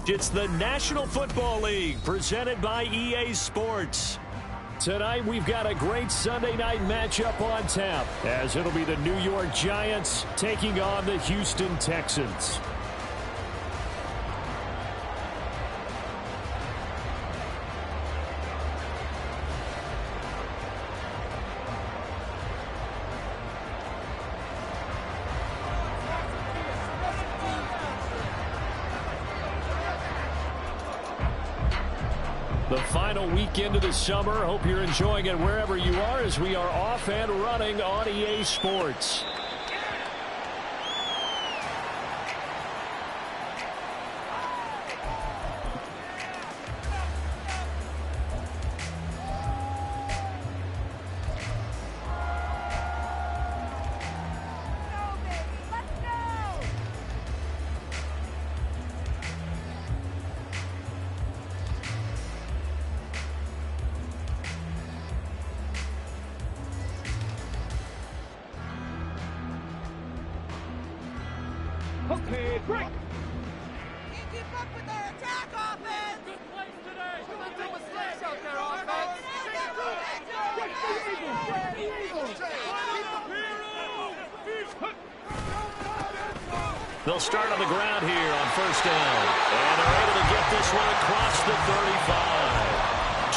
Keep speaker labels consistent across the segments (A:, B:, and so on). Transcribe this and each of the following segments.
A: It's the National Football League presented by EA Sports. Tonight we've got a great Sunday night matchup on tap, as it'll be the New York Giants taking on the Houston Texans. The final weekend of the summer. Hope you're enjoying it wherever you are as we are off and running on EA Sports.
B: Okay, break.
C: Can't keep up with their attack offense.
B: Good plays today. Don't do mistakes out there, offense.
A: They'll start on the ground here on first down. And they're able to get this one across the 35.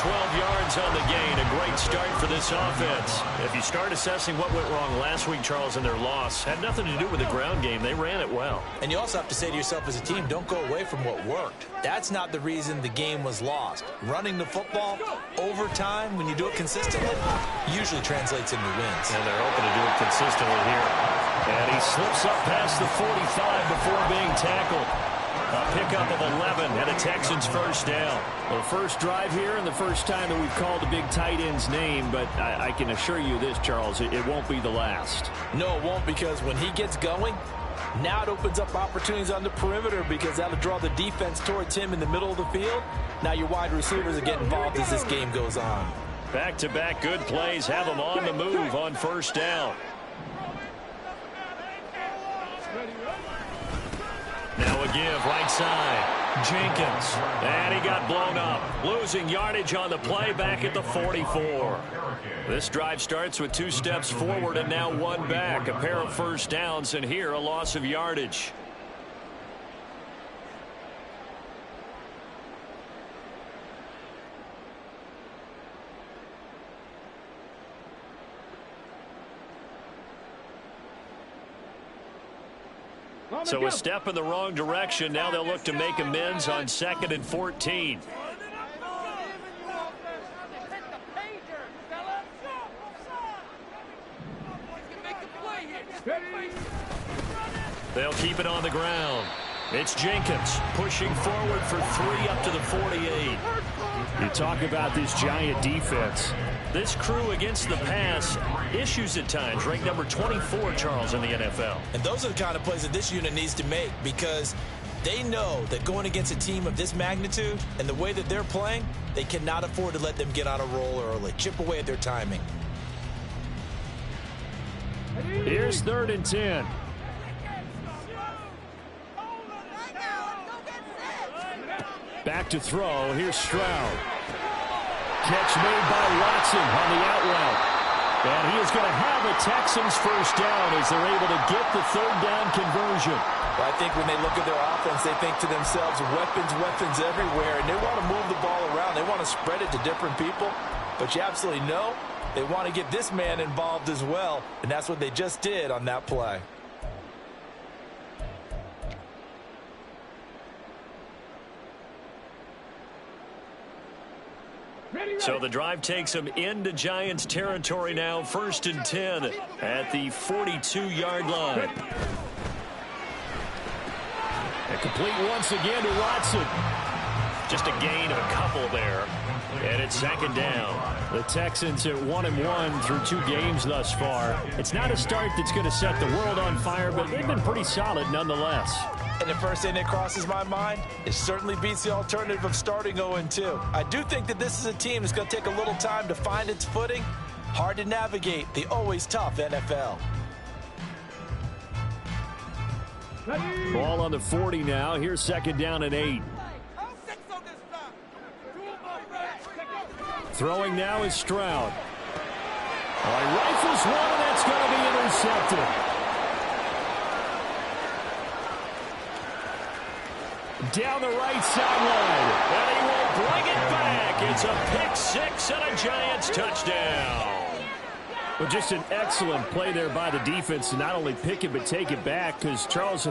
A: 12 yards on the gain. A great start for this offense. If you start assessing what went wrong last week, Charles, in their loss, had nothing to do with the ground game. They ran it well.
D: And you also have to say to yourself as a team, don't go away from what worked. That's not the reason the game was lost. Running the football over time, when you do it consistently, usually translates into wins.
A: And they're hoping to do it consistently here. And he slips up past the 45 before being tackled. A pickup of 11 and a Texans first down. Well, first drive here and the first time that we've called the big tight end's name, but I can assure you this, Charles, it won't be the last.
D: No, it won't, because when he gets going, now it opens up opportunities on the perimeter because that'll draw the defense towards him in the middle of the field. Now your wide receivers are getting involved as this game goes on.
A: Back-to-back good plays have them on the move on first down. Now a give right side. Jenkins. And he got blown up. Losing yardage on the play back at the 44. This drive starts with 2 steps forward and now 1 back. A pair of first downs, and here a loss of yardage. So a step in the wrong direction. Now they'll look to make amends on 2nd and 14. They'll keep it on the ground. It's Jenkins pushing forward for 3 up to the 48. You talk about this Giant defense. This crew against the pass, issues at times, ranked number 24, Charles, in the NFL.
D: And those are the kind of plays that this unit needs to make, because they know that going against a team of this magnitude and the way that they're playing, they cannot afford to let them get on a roll early. Chip away at their timing.
A: Here's 3rd and 10. Back to throw. Here's Stroud. Catch made by Watson on the out route. And he is going to have a Texans first down as they're able to get the 3rd down conversion.
D: Well, I think when they look at their offense, they think to themselves, weapons, weapons everywhere, and they want to move the ball around. They want to spread it to different people. But you absolutely know they want to get this man involved as well, and that's what they just did on that play.
A: So the drive takes them into Giants territory now, 1st and 10 at the 42-yard line. And complete once again to Watson. Just a gain of a couple there. And it's 2nd down. The Texans at 1-1 through 2 games thus far. It's not a start that's going to set the world on fire, but they've been pretty solid nonetheless.
D: And the first thing that crosses my mind, it certainly beats the alternative of starting 0-2. I do think that this is a team that's going to take a little time to find its footing. Hard to navigate the always tough NFL.
A: Ball on the 40 now. Here's 2nd down and 8. Throwing now is Stroud. He rifles one, and that's going to be intercepted. Down the right sideline, and he will bring it back. It's a pick-6 and a Giants touchdown. Well, just an excellent play there by the defense to not only pick it but take it back, because Charles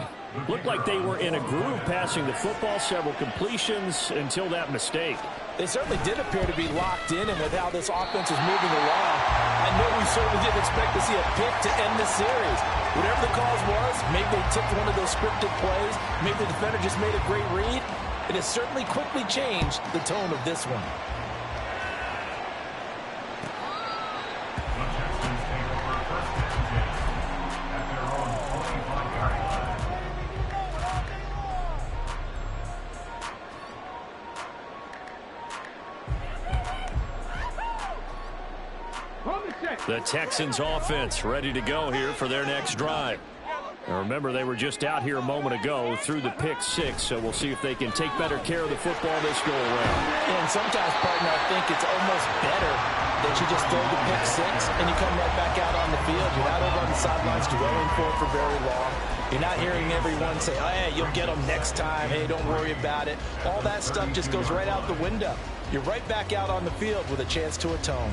A: looked like they were in a groove passing the football, several completions until that mistake.
D: They certainly did appear to be locked in, and with how this offense was moving along, I know we certainly didn't expect to see a pick to end the series. Whatever the cause was, maybe they tipped one of those scripted plays, maybe the defender just made a great read. It has certainly quickly changed the tone of this one.
A: The Texans offense ready to go here for their next drive. And remember, they were just out here a moment ago through the pick-6, so we'll see if they can take better care of the football this go-around.
D: And sometimes, partner, I think it's almost better that you just throw the pick-6 and you come right back out on the field. You're not over on the sidelines dwelling for very long. You're not hearing everyone say, oh, hey, you'll get them next time. Hey, don't worry about it. All that stuff just goes right out the window. You're right back out on the field with a chance to atone.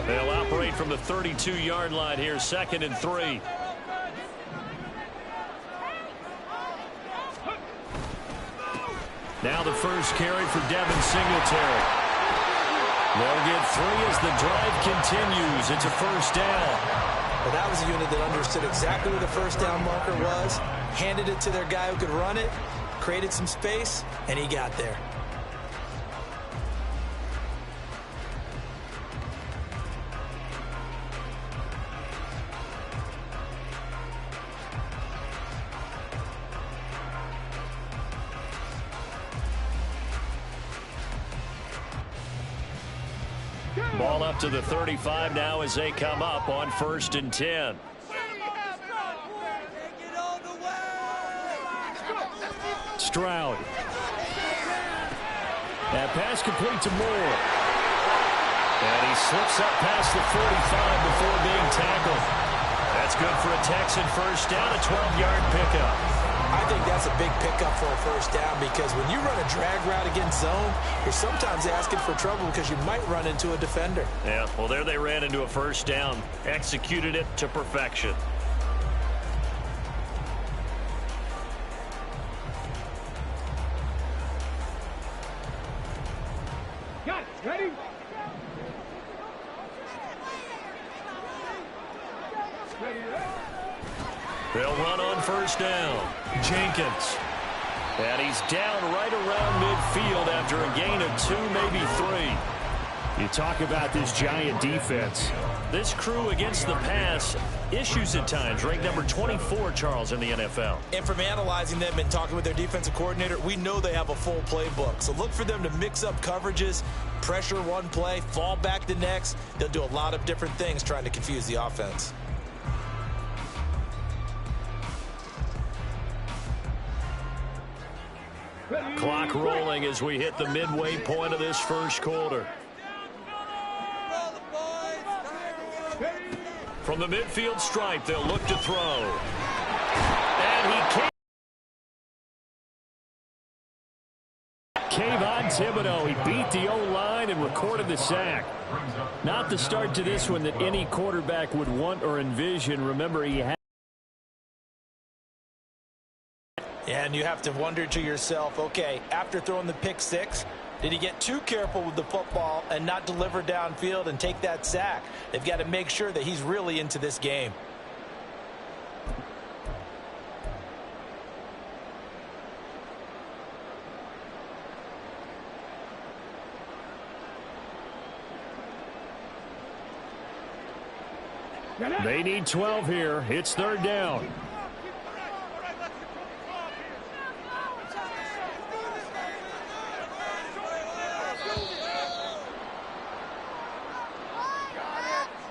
A: They'll operate from the 32-yard line here, 2nd and 3. Now the first carry for Devin Singletary. They'll get 3 as the drive continues. It's a 1st down.
D: Well, that was a unit that understood exactly where the 1st down marker was, handed it to their guy who could run it, created some space, and he got there.
A: Ball up to the 35 now as they come up on 1st and 10. Stroud. That pass complete to Moore. And he slips up past the 45 before being tackled. That's good for a Texan 1st down, a 12-yard pickup.
D: I think that's a big pickup for a 1st down, because when you run a drag route against zone, you're sometimes asking for trouble because you might run into a defender.
A: Yeah, well, there they ran into a 1st down, executed it to perfection.
B: Got it. Ready?
A: They'll run on 1st down. Jenkins. And he's down right around midfield after a gain of 2, maybe 3. You talk about this Giant defense. This crew against the pass, issues at times. Ranked number 24, Charles, in the NFL.
D: And from analyzing them and talking with their defensive coordinator, we know they have a full playbook. So look for them to mix up coverages, pressure one play, fall back the next. They'll do a lot of different things trying to confuse the offense.
A: Clock rolling as we hit the midway point of this 1st quarter. From the midfield stripe, they'll look to throw. And he can't. Kayvon Thibodeau, he beat the O-line and recorded the sack. Not the start to this one that any quarterback would want or envision. Remember, he had
D: And you have to wonder to yourself, okay, after throwing the pick six, did he get too careful with the football and not deliver downfield and take that sack? They've got to make sure that he's really into this game.
A: They need 12 here. It's third down.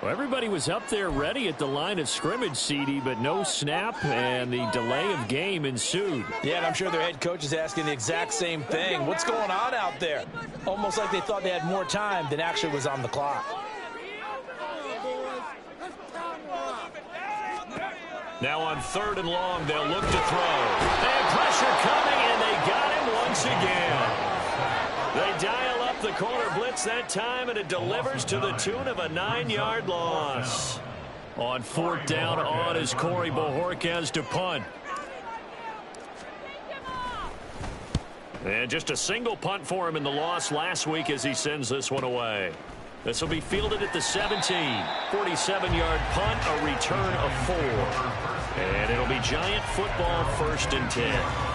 A: Well, everybody was up there ready at the line of scrimmage, CD, but no snap, and the delay of game ensued.
D: Yeah, and I'm sure their head coach is asking the exact same thing. What's going on out there? Almost like they thought they had more time than actually was on the clock.
A: Now on third and long, they'll look to throw. And pressure coming, and they got him once again. They dial up the corner blitz that time, and it delivers to the tune of a 9-yard loss. On fourth down on is Corey Bojorquez to punt. And just a single punt for him in the loss last week as he sends this one away. This will be fielded at the 17. 47-yard punt, a return of 4. And it'll be Giant football, 1st and 10.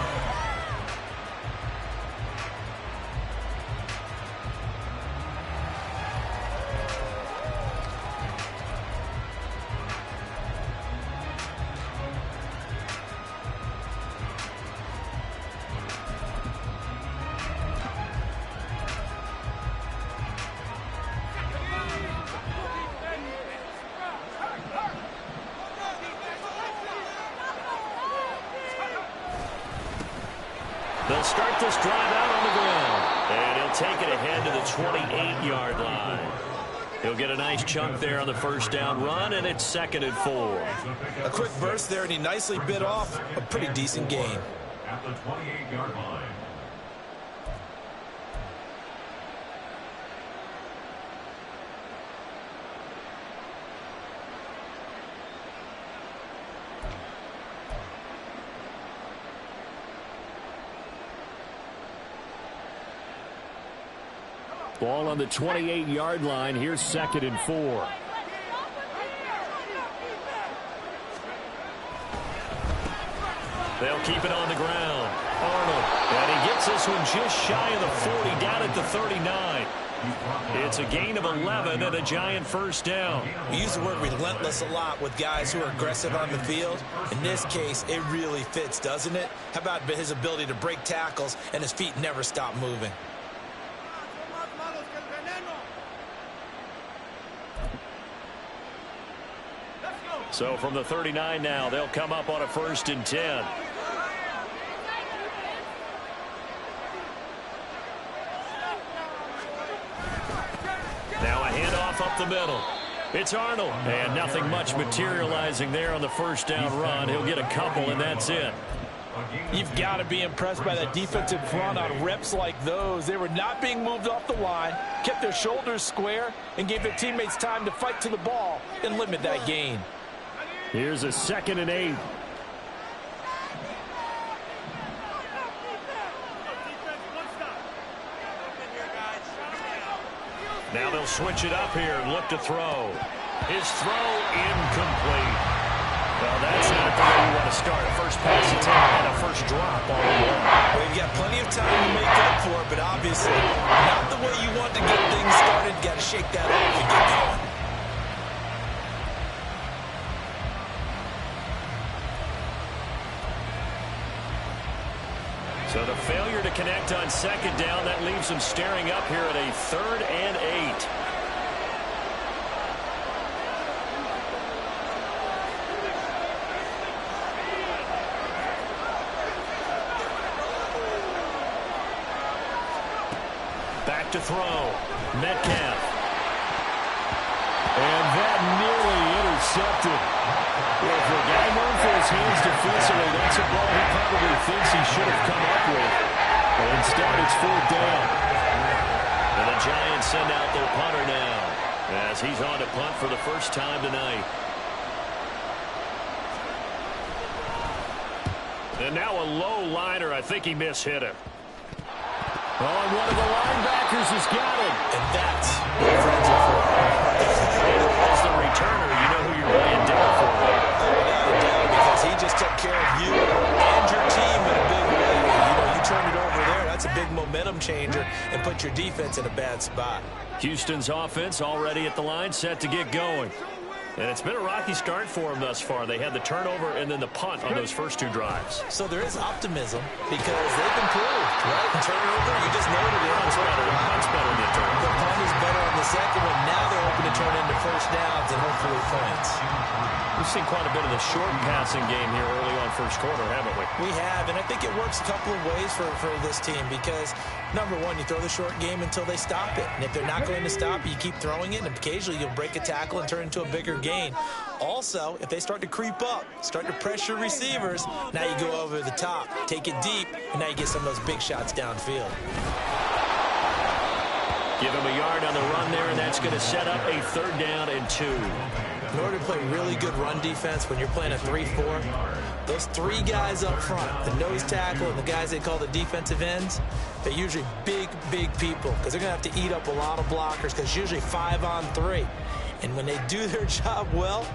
A: They'll start this drive out on the ground. And he'll take it ahead to the 28-yard line. He'll get a nice chunk there on the first down run, and it's 2nd and 4.
D: A quick burst there, and he nicely bit off a pretty decent gain.
E: At the 28-yard line.
A: Ball on the 28-yard line. Here's 2nd and 4. They'll keep it on the ground. Arnold. And he gets this one just shy of the 40, down at the 39. It's a gain of 11 and a Giant first down.
D: We use the word relentless a lot with guys who are aggressive on the field. In this case, it really fits, doesn't it? How about his ability to break tackles and his feet never stop moving?
A: So from the 39 now, they'll come up on a 1st and 10. Now a handoff up the middle. It's Arnold. And nothing much materializing there on the first down run. He'll get a couple, and that's it.
D: You've got to be impressed by that defensive front on reps like those. They were not being moved off the line, kept their shoulders square, and gave their teammates time to fight to the ball and limit that gain.
A: Here's a 2nd and 8. Now they'll switch it up here and look to throw. His throw incomplete. Well, that's not the way you want to start. First pass attempt and a first drop all the way.
D: Well, you've got plenty of time to make up for it, but obviously not the way you want to get things started. Got to shake that off and get going.
A: So the failure to connect on 2nd down, that leaves them staring up here at a 3rd and 8. Back to throw. Metcalf. And that nearly intercepted. Well, for a guy known for his hands defensively, that's a ball he probably thinks he should have come up with. But instead, it's 4th down. And the Giants send out their punter now as he's on to punt for the first time tonight. And now a low liner. I think he mishit it. Oh, and one of the linebackers has got it.
D: And that's what friends are for.
A: As the returner, you know who you're playing down for.
D: Without a doubt, because he just took care of you and your team in a big way. You know, you turned it over there. That's a big momentum changer and put your defense in a bad spot.
A: Houston's offense already at the line, set to get going. And it's been a rocky start for them thus far. They had the turnover and then the punt on those first 2 drives.
D: So there is optimism because they've improved, right? Turnover, you just noted it.
A: Punt's better than turnover.
D: The punt is better on the second one. Now they're hoping to turn into first downs and hopefully points.
A: We've seen quite a bit of the short passing game here early on first quarter, haven't we?
D: We have, and I think it works a couple of ways for this team because, number one, you throw the short game until they stop it. And if they're not going to stop it, you keep throwing it, and occasionally you'll break a tackle and turn it into a bigger gain. Also, if they start to creep up, start to pressure receivers, now you go over the top, take it deep, and now you get some of those big shots downfield.
A: Give him a yard on the run there, and that's going to set up a 3rd down and 2.
D: In order to play really good run defense when you're playing a 3-4, those 3 guys up front, the nose tackle and the guys they call the defensive ends, they're usually big people because they're going to have to eat up a lot of blockers because usually 5 on 3. And when they do their job well,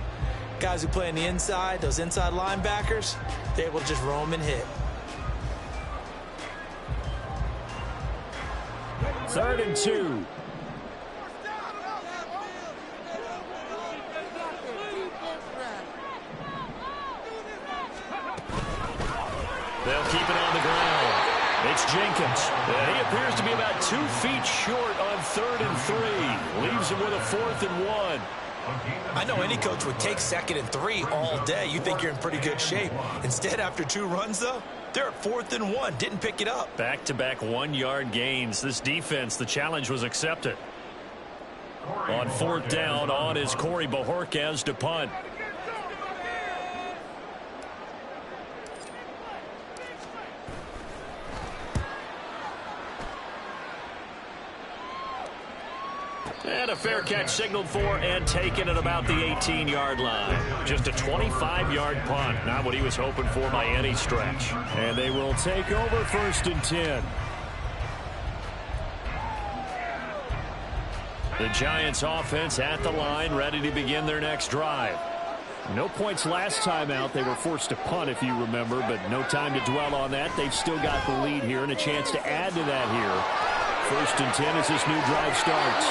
D: guys who play on the inside, those inside linebackers, they're able to just roam and hit.
A: 3rd and 2. They'll keep it on the ground. It's Jenkins. And he appears to be about 2 feet short on 3rd and 3. Leaves him with a 4th and 1.
D: I know any coach would take 2nd and 3 all day. You think you're in pretty good shape. Instead, after 2 runs, though, they're at 4th and 1. Didn't pick it up.
A: Back-to-back 1-yard gains. This defense, the challenge was accepted. On 4th down, on is Corey Bajorquez to punt. And a fair catch signaled for and taken at about the 18-yard line. Just a 25-yard punt. Not what he was hoping for by any stretch. And they will take over 1st and 10. The Giants offense at the line, ready to begin their next drive. No points last time out. They were forced to punt, if you remember, but no time to dwell on that. They've still got the lead here and a chance to add to that here. 1st and 10 as this new drive starts.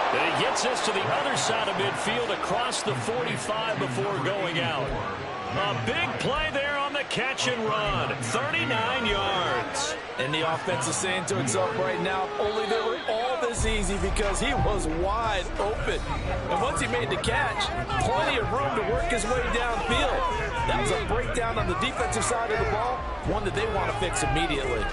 A: And he gets us to the other side of midfield across the 45 before going out. A big play there on the catch and run. 39 yards.
D: And the offense is saying to itself right now, only they were all this easy because he was wide open. And once he made the catch, plenty of room to work his way downfield. That was a breakdown on the defensive side of the ball, one that they want to fix immediately.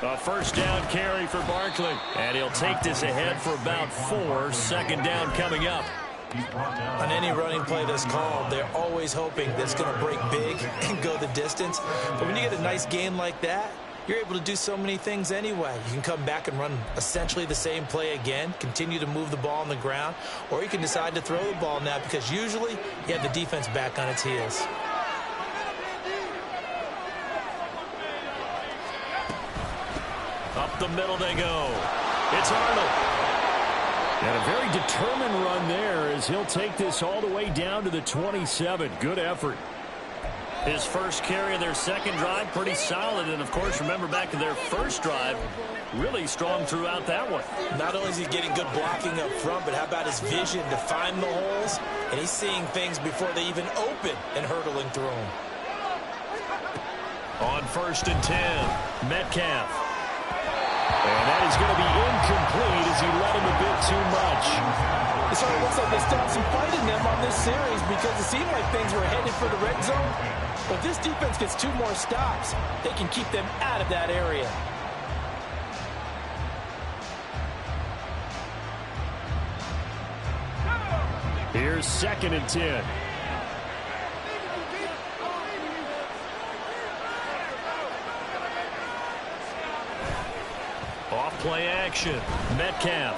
A: A 1st down carry for Barkley. And he'll take this ahead for about 4. 2nd down coming up.
D: On any running play that's called, they're always hoping that it's going to break big and go the distance. But when you get a nice gain like that, you're able to do so many things anyway. You can come back and run essentially the same play again, continue to move the ball on the ground, or you can decide to throw the ball now because usually you have the defense back on its heels.
A: Up the middle they go. It's Arnold. And a very determined run there as he'll take this all the way down to the 27. Good effort. His first carry of their 2nd drive, pretty solid. And, of course, remember back to their 1st drive, really strong throughout that one.
D: Not only is he getting good blocking up front, but how about his vision to find the holes? And he's seeing things before they even open and hurtling through them.
A: On 1st and 10, Metcalf. And that is going to be incomplete as he led him a bit too much.
D: It sort of looks like they stopped some fight in them on this series because it seemed like things were headed for the red zone. But if this defense gets 2 more stops, they can keep them out of that area.
A: Here's 2nd and 10. Off play action. Metcalf.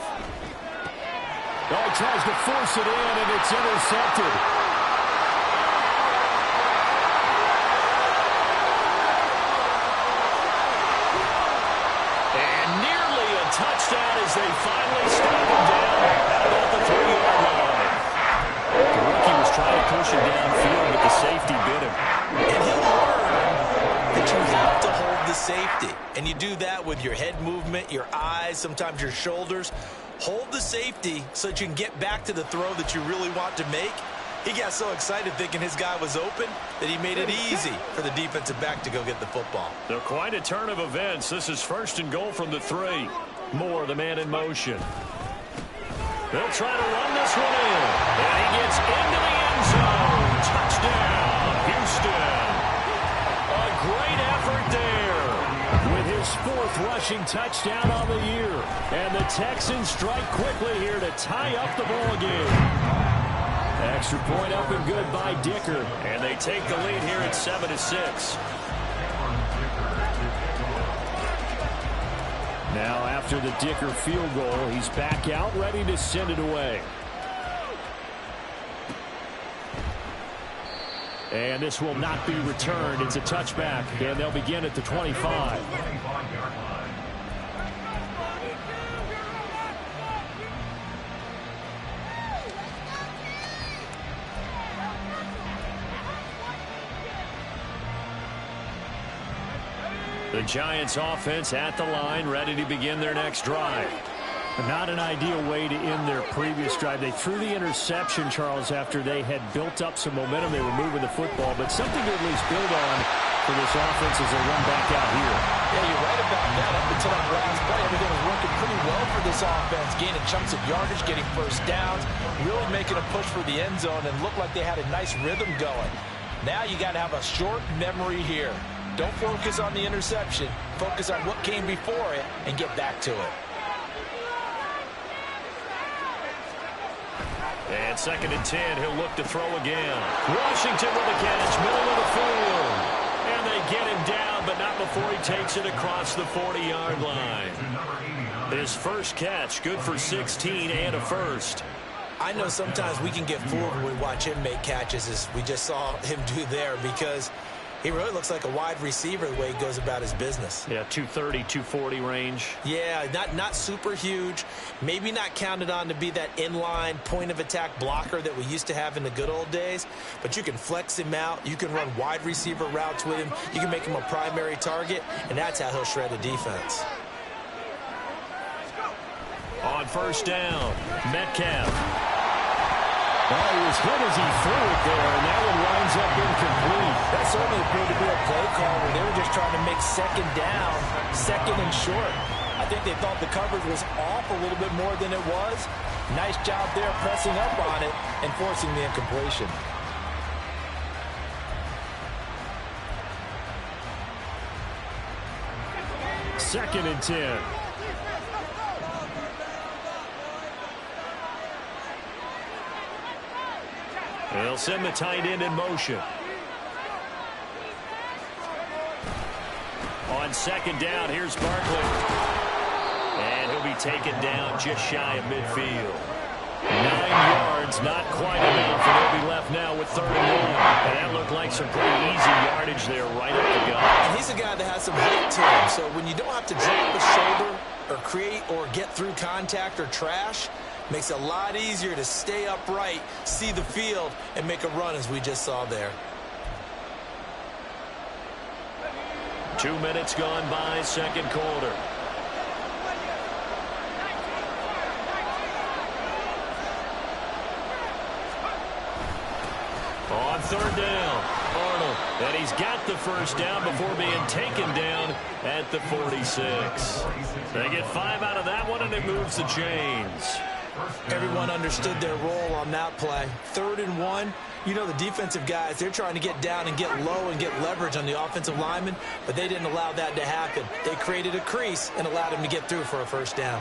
A: Oh, he tries to force it in, and it's intercepted. And nearly a touchdown as they finally stop him down at about the 3-yard line. The rookie was trying to push him downfield, but the safety bit him.
D: And he'll learn that you have to hold the safety. And you do that with your head movement, your eyes, sometimes your shoulders. Hold the safety so that you can get back to the throw that you really want to make. He got so excited thinking his guy was open that he made it easy for the defensive back to go get the football.
A: So quite a turn of events. This is 1st and goal from the 3. Moore, the man in motion. They'll try to run this one in. And he gets into the end zone. Touchdown, Houston. A great effort there with his 4th rushing touchdown on the year. And the Texans strike quickly here to tie up the ball game. Extra point up and good by Dicker. And they take the lead here at 7-6. Now after the Dicker field goal, he's back out ready to send it away. And this will not be returned. It's a touchback, and they'll begin at the 25. The Giants offense at the line, ready to begin their next drive. Not an ideal way to end their previous drive. They threw the interception, Charles, after they had built up some momentum. They were moving the football, but something to at least build on for this offense as they run back out here.
D: Yeah, you're right about that. Up until that last play, everything was working pretty well for this offense, gaining chunks of yardage, getting 1st downs, really making a push for the end zone, and looked like they had a nice rhythm going. Now you got to have a short memory here. Don't focus on the interception. Focus on what came before it and get back to it.
A: And 2nd and 10, he'll look to throw again. Washington with the catch, middle of the field. And they get him down, but not before he takes it across the 40-yard line. His 1st catch, good for 16 and a 1st.
D: I know sometimes we can get fooled when we watch him make catches, as we just saw him do there, because he really looks like a wide receiver the way he goes about his business.
A: Yeah, 230, 240 range.
D: Yeah, not super huge. Maybe not counted on to be that inline point-of-attack blocker that we used to have in the good old days. But you can flex him out. You can run wide receiver routes with him. You can make him a primary target, and that's how he'll shred a defense.
A: On 1st down, Metcalf. Well, he was hit as he threw it there, and that one winds up incomplete.
D: That certainly appeared to be a play call where they were just trying to make 2nd down, 2nd and short. I think they thought the coverage was off a little bit more than it was. Nice job there pressing up on it and forcing the incompletion.
A: Second and 10. They'll send the tight end in motion. On 2nd down, here's Barkley. And he'll be taken down just shy of midfield. 9 yards, not quite enough, and he'll be left now with 3rd and 1. And that looked like some pretty easy yardage there right up the gut.
D: And he's a guy that has some height to him, so when you don't have to drop the shoulder or create or get through contact or trash, makes it a lot easier to stay upright, see the field, and make a run as we just saw there.
A: 2 minutes gone by, 2nd quarter. On 3rd down, Arnold. And he's got the 1st down before being taken down at the 46. They get 5 out of that one, and it moves the chains.
D: Everyone understood their role on that play. 3rd and 1. You know, the defensive guys, they're trying to get down and get low and get leverage on the offensive lineman, but they didn't allow that to happen. They created a crease and allowed him to get through for a 1st down.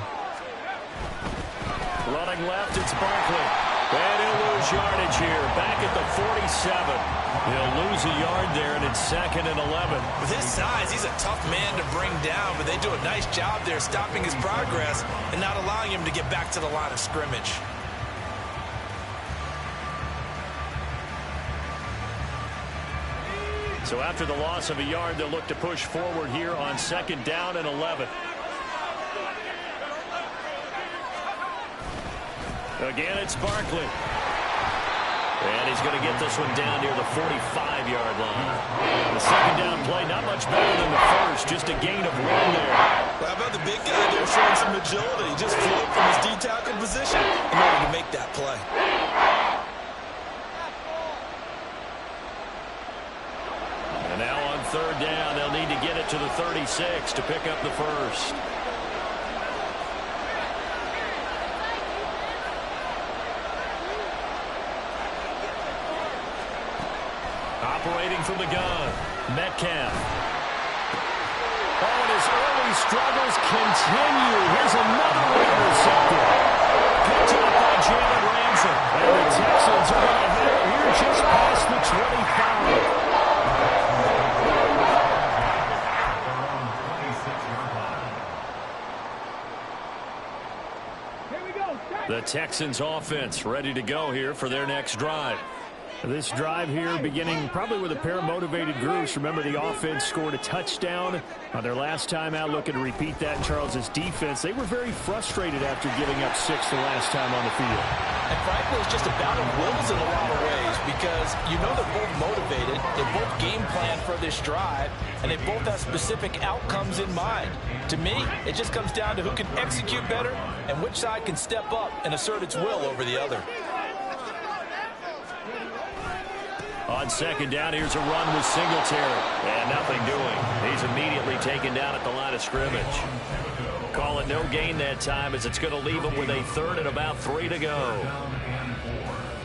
A: Running left, it's Barkley. And he'll lose yardage here, back at the 47. He'll lose a yard there, and it's 2nd and 11.
D: With his size, he's a tough man to bring down, but they do a nice job there stopping his progress and not allowing him to get back to the line of scrimmage.
A: So after the loss of a yard, they'll look to push forward here on 2nd down and 11. Again, it's Barkley. And he's going to get this one down near the 45-yard line. The 2nd down play, not much better than the first, just a gain of 1 there.
D: Well, how about the big guy there showing some agility? He just flew from his D-tackle position in order to make that play.
A: And now on 3rd down, they'll need to get it to the 36 to pick up the first. Operating from the gun, Metcalf. Oh, and his early struggles continue. Here's another intercepted. Picked up by Jalen Ramsey. And the Texans are going to have it here just past the 25. The Texans offense ready to go here for their next drive. This drive here beginning probably with a pair of motivated groups. Remember, the offense scored a touchdown on their last time out. Looking to repeat that in Charles's defense. They were very frustrated after giving up 6 the last time on the field.
D: And frankly, it's just a battle of wills in a lot of ways because you know they're both motivated. They both game plan for this drive, and they both have specific outcomes in mind. To me, it just comes down to who can execute better and which side can step up and assert its will over the other.
A: On 2nd down, here's a run with Singletary. And nothing doing. He's immediately taken down at the line of scrimmage. Call it no gain that time as it's going to leave him with a 3rd and about 3 to go.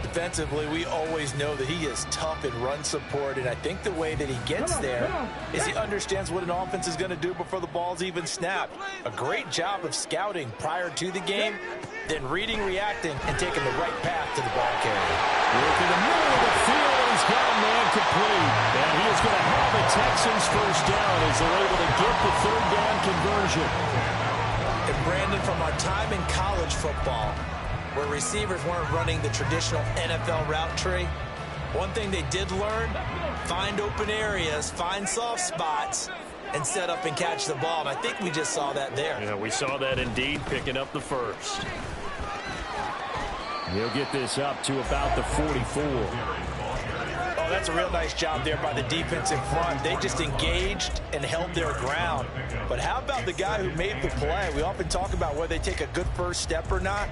D: Defensively, we always know that he is tough in run support, and I think the way that he gets there is he understands what an offense is going to do before the ball's even snapped. A great job of scouting prior to the game, then reading, reacting, and taking the right path to the ball carrier.
A: Look in the middle of the field, he's got a man complete. And he is going to have the Texans first down as they're able to get the 3rd down conversion.
D: And Brandon, from our time in college football, where receivers weren't running the traditional NFL route tree, one thing they did learn, find open areas, find soft spots, and set up and catch the ball. And I think we just saw that there.
A: Yeah, we saw that indeed, picking up the first. He'll get this up to about the 44.
D: Oh, that's a real nice job there by the defense in front. They just engaged and held their ground. But how about the guy who made the play? We often talk about whether they take a good first step or not.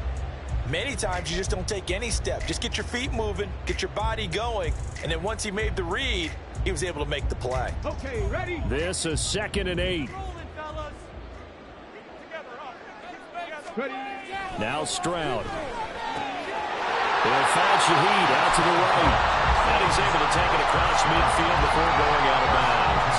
D: Many times you just don't take any step. Just get your feet moving, get your body going, and then once he made the read, he was able to make the play.
B: Okay, ready?
A: This is 2nd and 8.
B: Ready?
A: Now Stroud. They'll find Shaheed out to the right. And he's able to take it across midfield before going out of bounds.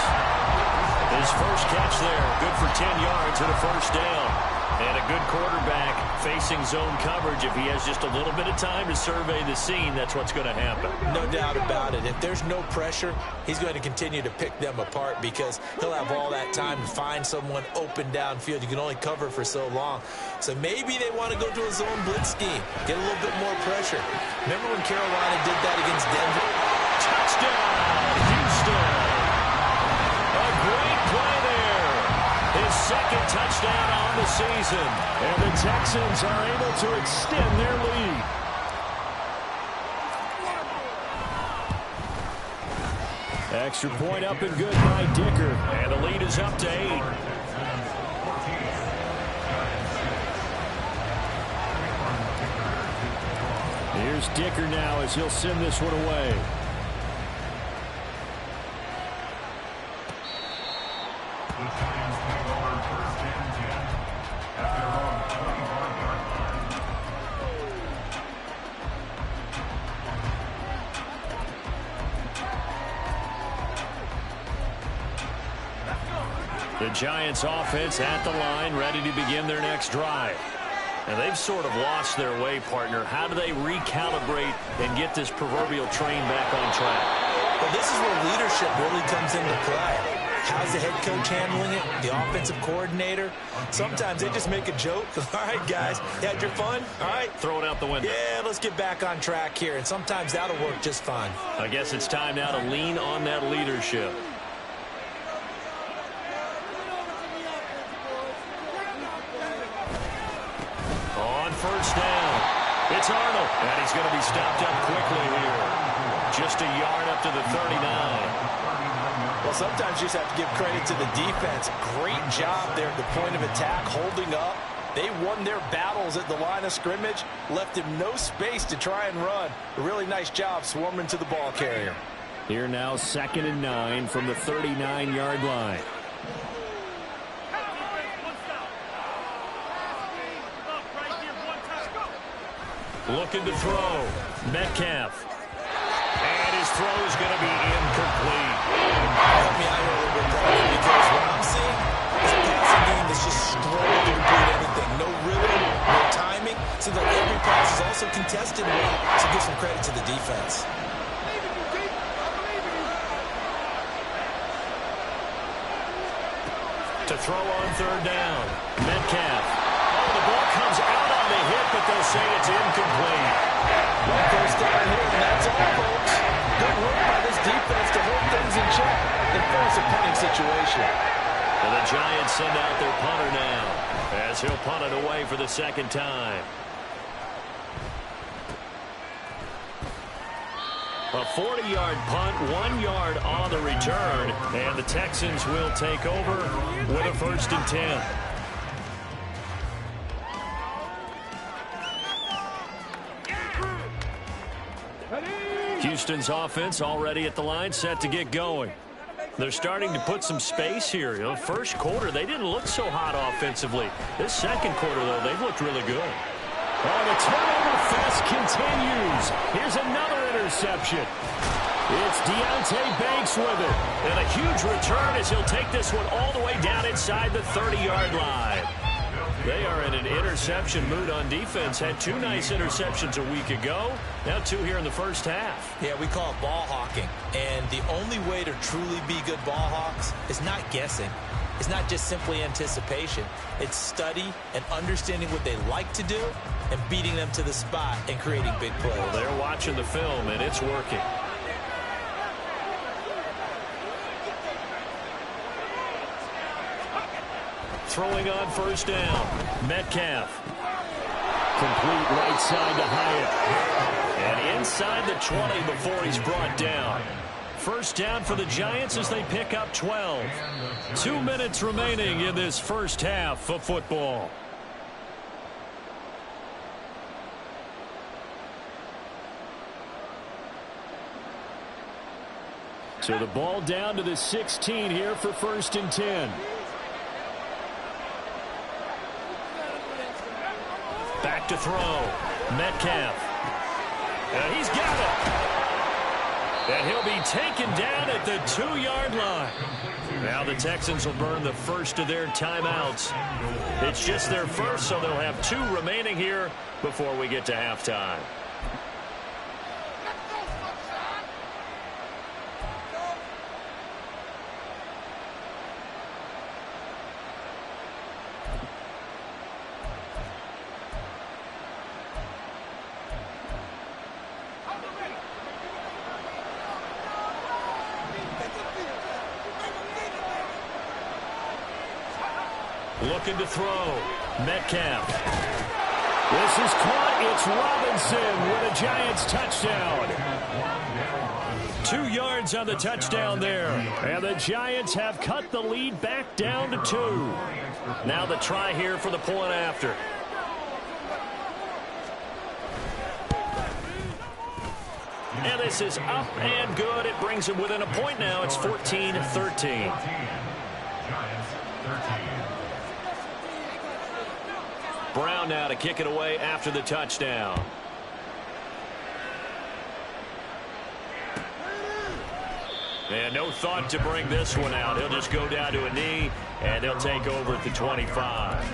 A: His first catch there, good for 10 yards and a first down. And a good quarterback facing zone coverage. If he has just a little bit of time to survey the scene, that's what's going to happen.
D: No doubt about it. If there's no pressure, he's going to continue to pick them apart because he'll have all that time to find someone open downfield. You can only cover for so long. So maybe they want to go to a zone blitz scheme, get a little bit more pressure. Remember when Carolina did that against Denver?
A: Touchdown, Houston. A great play there. His 2nd touchdown on the season. And the Texans are able to extend their lead. Extra point up and good by Dicker. And the lead is up to 8. Here's Dicker now as he'll send this one away. The Giants offense at the line, ready to begin their next drive. And they've sort of lost their way, partner. How do they recalibrate and get this proverbial train back on track?
D: Well, this is where leadership really comes into play. How's the head coach handling it? The offensive coordinator? Sometimes they just make a joke. All right, guys, you had your fun? All right.
A: Throw it out the window.
D: Yeah, let's get back on track here. And sometimes that'll work just fine.
A: I guess it's time now to lean on that leadership. On first down, it's Arnold. And he's going to be stopped up quickly here. Just a yard up to the 39.
D: Well, sometimes you just have to give credit to the defense. Great job there at the point of attack, holding up. They won their battles at the line of scrimmage, left him no space to try and run. A really nice job swarming to the ball carrier.
A: Here now, 2nd and 9 from the 39-yard line. Looking to throw. Metcalf. And his throw is going to be incomplete.
D: Help me out here a little bit, Brian, because what I'm seeing is a passing game that's just struggling to complete anything. No rhythm, no timing. Seems like every pass is also contested well, so give some credit to the defense.
A: To throw on 3rd down. Metcalf. Oh, the ball comes out on the hit, but they'll say it's incomplete.
D: Well, first down here, and that's all, folks. Good work by this defense to hold things in check and force a punting situation.
A: And the Giants send out their punter now, as he'll punt it away for the 2nd time. A 40-yard punt, 1 yard on the return, and the Texans will take over with a 1st and 10. Houston's offense already at the line, set to get going. They're starting to put some space here. You know, first quarter, they didn't look so hot offensively. This 2nd quarter, though, they've looked really good. Oh, the turnover fest continues. Here's another interception. It's Deontay Banks with it. And a huge return as he'll take this one all the way down inside the 30-yard line. They are in an interception mood on defense. Had 2 nice interceptions a week ago. Now 2 here in the first half.
D: Yeah, we call it ball hawking. And the only way to truly be good ball hawks is not guessing. It's not just simply anticipation. It's study and understanding what they like to do and beating them to the spot and creating big plays.
A: Well, they're watching the film, and it's working. Throwing on 1st down. Metcalf. Complete right side to Hyatt. And inside the 20 before he's brought down. 1st down for the Giants as they pick up 12. 2 minutes remaining in this first half of football. So the ball down to the 16 here for 1st and 10. Back to throw. Metcalf. And he's got it. And he'll be taken down at the 2-yard line. Now the Texans will burn the first of their timeouts. It's just their first, so they'll have 2 remaining here before we get to halftime. Looking to throw. Metcalf. This is caught. It's Robinson with a Giants touchdown. 2 yards on the touchdown there. And the Giants have cut the lead back down to 2. Now the try here for the point after. And this is up and good. It brings him within a point now. It's 14-13. Brown now to kick it away after the touchdown. And no thought to bring this one out. He'll just go down to a knee, and they'll take over at the 25.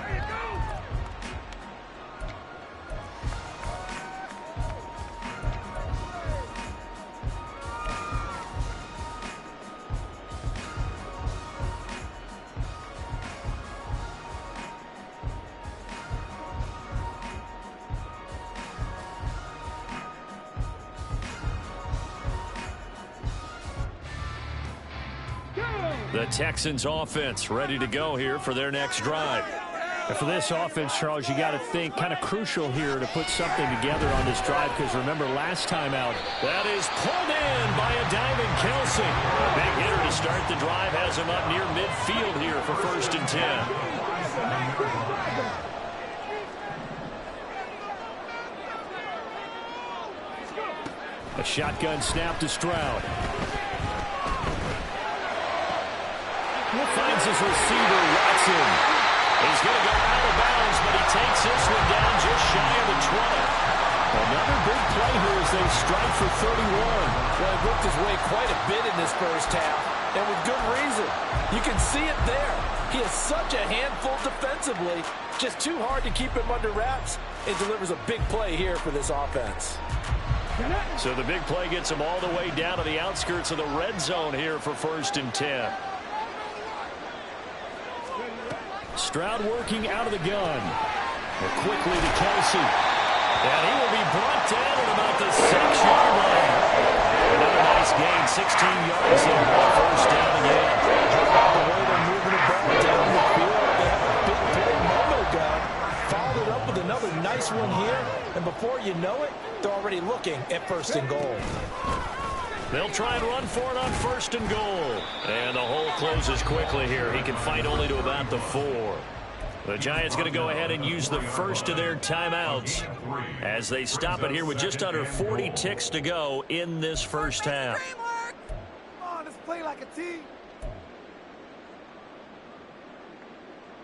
A: The Texans offense ready to go here for their next drive.
F: And for this offense, Charles, you got to think kind of crucial here to put something together on this drive, because remember last time out.
A: That is pulled in by a diving Kelsey. A big hitter to start the drive has him up near midfield here for 1st and 10.
F: A shotgun snap to Stroud.
A: Finds his receiver, Watson. He's going to go out of bounds, but he takes this one down just shy of the 20.
F: Another big play here as they strike for 31.
D: Well, he worked his way quite a bit in this first half, and with good reason. You can see it there. He is such a handful defensively. Just too hard to keep him under wraps, and delivers a big play here for this offense.
A: So the big play gets him all the way down to the outskirts of the red zone here for 1st and 10.
F: Stroud working out of the gun. Quickly to Kelsey.
A: And he will be brought down at about the 6-yard line. Another nice gain, 16 yards there on 1st down again.
D: The way they're moving the ball down the field, they have a big play moment ago. Followed up with another nice one here, and before you know it, they're already looking at 1st and goal.
A: They'll try and run for it on 1st and goal. And the hole closes quickly here. He can fight only to about the 4. The Giants going to go ahead and use the first of their timeouts as they stop it here with just under 40 ticks to go in this first half.
C: Come on, let's play like a team.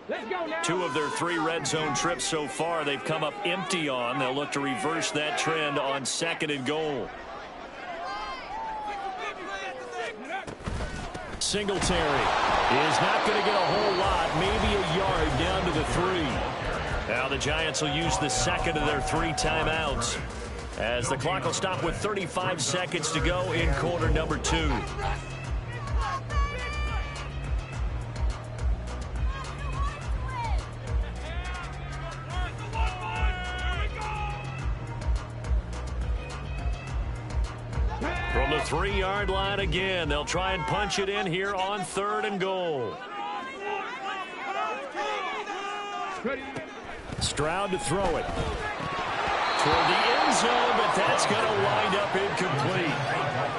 B: Let's go now.
A: 2 of their 3 red zone trips so far they've come up empty on. They'll look to reverse that trend on 2nd and goal. Singletary is not going to get a whole lot, maybe a yard down to the 3. Now the Giants will use the 2nd of their 3 timeouts as the clock will stop with 35 seconds to go in quarter number 2. From the 3-yard line again, they'll try and punch it in here on 3rd and goal.
F: Stroud to throw it.
A: Toward the end zone, but that's going to wind up incomplete.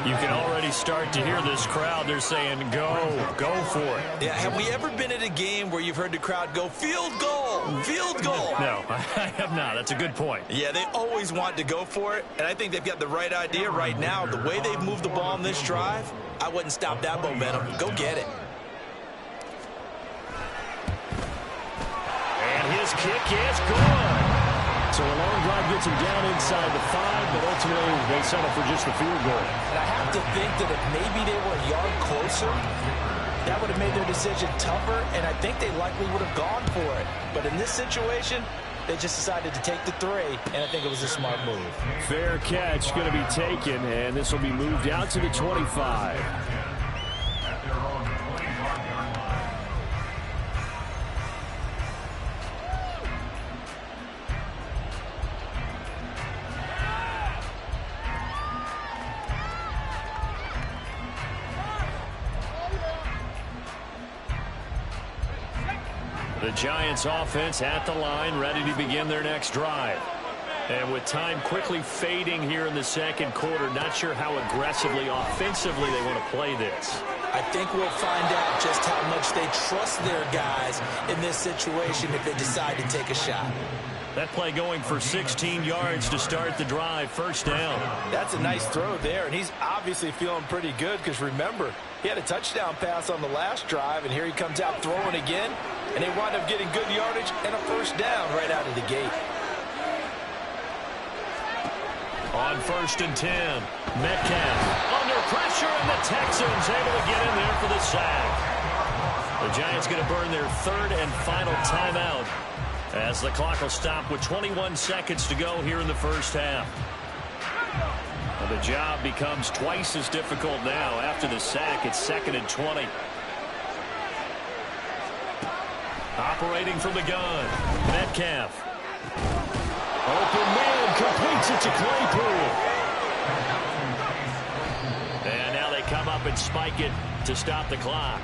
A: You can already start to hear this crowd. They're saying, go for it.
D: Yeah, have we ever been at a game where you've heard the crowd go, field goal, field goal?
A: No, I have not. That's a good point.
D: Yeah, they always want to go for it, and I think they've got the right idea right now. The way they've moved the ball in this drive, I wouldn't stop that momentum. Go get it.
A: And his kick is good.
F: So a long drive gets him down inside the 5, but ultimately they settle for just the field goal.
D: And I have to think that if maybe they were a yard closer, that would have made their decision tougher, and I think they likely would have gone for it. But in this situation, they just decided to take the 3, and I think it was a smart move.
F: Fair catch going to be taken, and this will be moved out to the 25.
A: The Giants offense at the line, ready to begin their next drive. And with time quickly fading here in the 2nd quarter, not sure how aggressively, offensively they want to play this.
D: I think we'll find out just how much they trust their guys in this situation if they decide to take a shot.
A: That play going for 16 yards to start the drive, 1st down.
D: That's a nice throw there, and he's obviously feeling pretty good because remember, he had a touchdown pass on the last drive, and here he comes out throwing again, and they wind up getting good yardage and a 1st down right out of the gate.
A: On 1st and 10, Metcalf under pressure, and the Texans able to get in there for the sack. The Giants going to burn their 3rd and final timeout as the clock will stop with 21 seconds to go here in the first half. And the job becomes twice as difficult now after the sack. It's 2nd and 20. Operating from the gun, Metcalf. Open man, completes it to Claypool. And now they come up up and spike it to stop the clock.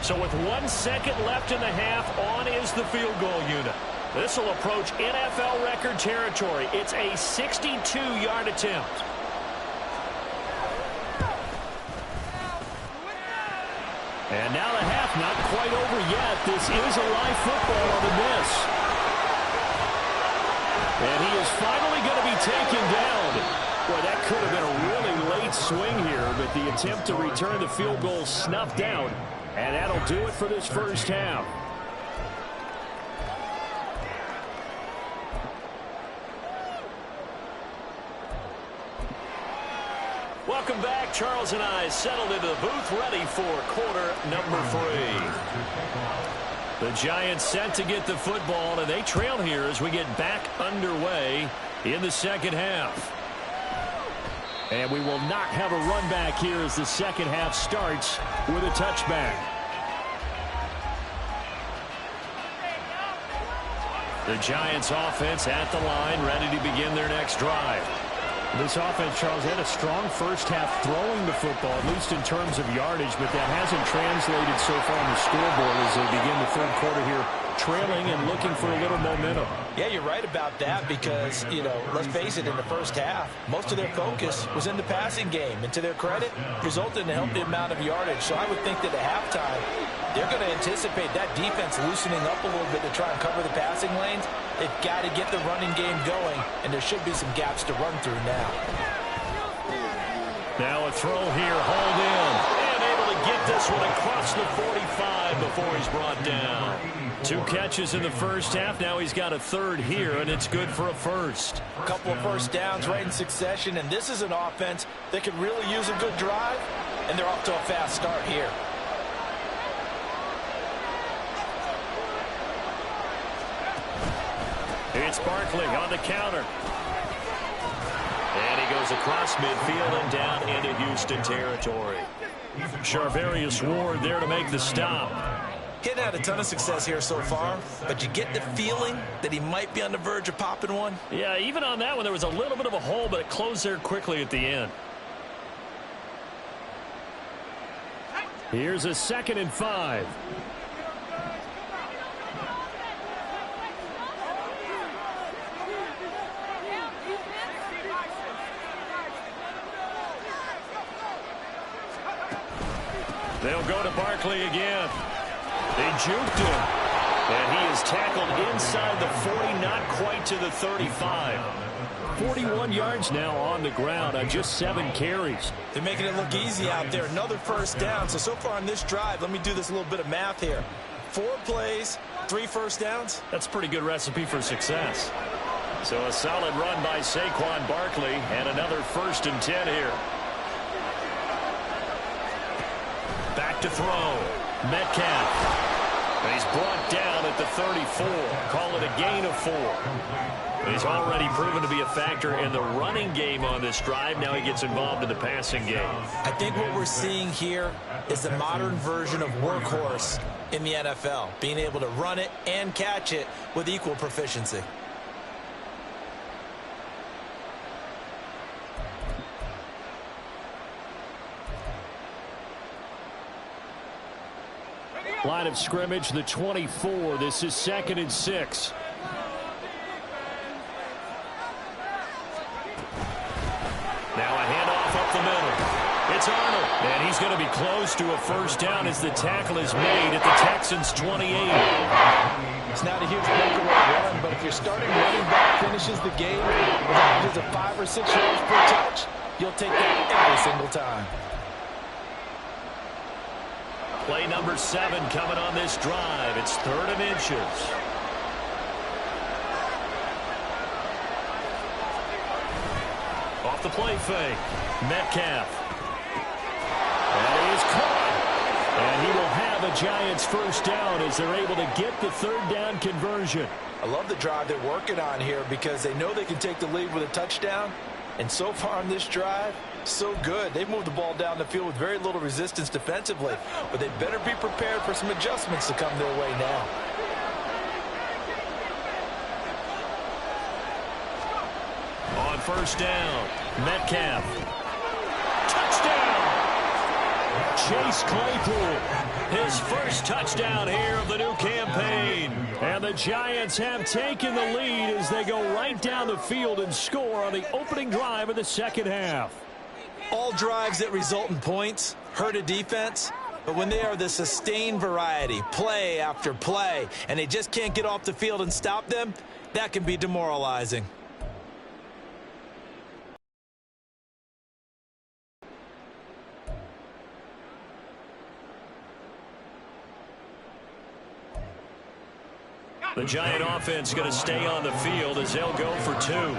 A: So with 1 second left in the half, on is the field goal unit. This will approach NFL record territory. It's a 62-yard attempt. And now the half not quite over yet. This is a live football on the miss. And he is finally going to be taken down. Boy, that could have been a really late swing here, but the attempt to return the field goal snuffed out. And that'll do it for this first half. Welcome back. Charles and I settled into the booth ready for quarter number 3. The Giants set to get the football, and they trail here as we get back underway in the second half. And we will not have a run back here as the second half starts with a touchback. The Giants offense at the line, ready to begin their next drive. This offense, Charles, had a strong first half throwing the football, at least in terms of yardage, but that hasn't translated so far on the scoreboard as they begin the third quarter here, trailing and looking for a little momentum.
D: Yeah, you're right about that because, let's face it, in the first half, most of their focus was in the passing game. And to their credit, resulted in a healthy amount of yardage. So I would think that at halftime, they're going to anticipate that defense loosening up a little bit to try and cover the passing lanes. They've got to get the running game going, and there should be some gaps to run through now.
A: Now a throw here, hauled in, and able to get this one across the 45 before he's brought down. 2 catches in the first half. Now he's got a third here, and it's good for a first.
D: A couple of first downs right in succession, and this is an offense that could really use a good drive, and they're off to a fast start here.
A: It's Barkley on the counter. And he goes across midfield and down into Houston territory. Charvarius Ward there to make the stop.
D: He hadn't had a ton of success here so far, but you get the feeling that he might be on the verge of popping one.
A: Yeah, even on that one, there was a little bit of a hole, but it closed there quickly at the end. Here's a 2nd and 5. They'll go to Barkley again. They juked him. And he is tackled inside the 40, not quite to the 35. 41 yards now on the ground on just 7 carries.
D: They're making it look easy out there. Another first down. So far on this drive, let me do this little bit of math here. 4 plays, 3 first downs.
A: That's a pretty good recipe for success. So a solid run by Saquon Barkley and another 1st and 10 here. Back to throw. Metcalf. And he's brought down at the 34. Call it a gain of 4. He's already proven to be a factor in the running game on this drive. Now he gets involved in the passing game.
D: I think what we're seeing here is the modern version of workhorse in the NFL, being able to run it and catch it with equal proficiency.
A: Line of scrimmage, the 24. This is 2nd and 6. Now a handoff up the middle. It's Arnold. And he's going to be close to a first down as the tackle is made at the Texans' 28.
D: It's not a huge breakaway run, but if your starting running back finishes the game with averages of 5 or 6 yards per touch, you'll take that every single time.
A: Play number 7 coming on this drive. It's 3rd and inches. Off the play fake. Metcalf. And he is caught. And he will have a Giants first down as they're able to get the 3rd down conversion.
D: I love the drive they're working on here because they know they can take the lead with a touchdown, And so far on this drive, so good. They've moved the ball down the field with very little resistance defensively, but they better be prepared for some adjustments to come their way now.
A: On first down, Metcalf. Touchdown! Chase Claypool, his first touchdown here of the new campaign. And the Giants have taken the lead as they go right down the field and score on the opening drive of the second half.
D: All drives that result in points hurt a defense, but when they are the sustained variety, play after play, and they just can't get off the field and stop them, that can be demoralizing.
A: The Giant offense going to stay on the field as they'll go for two.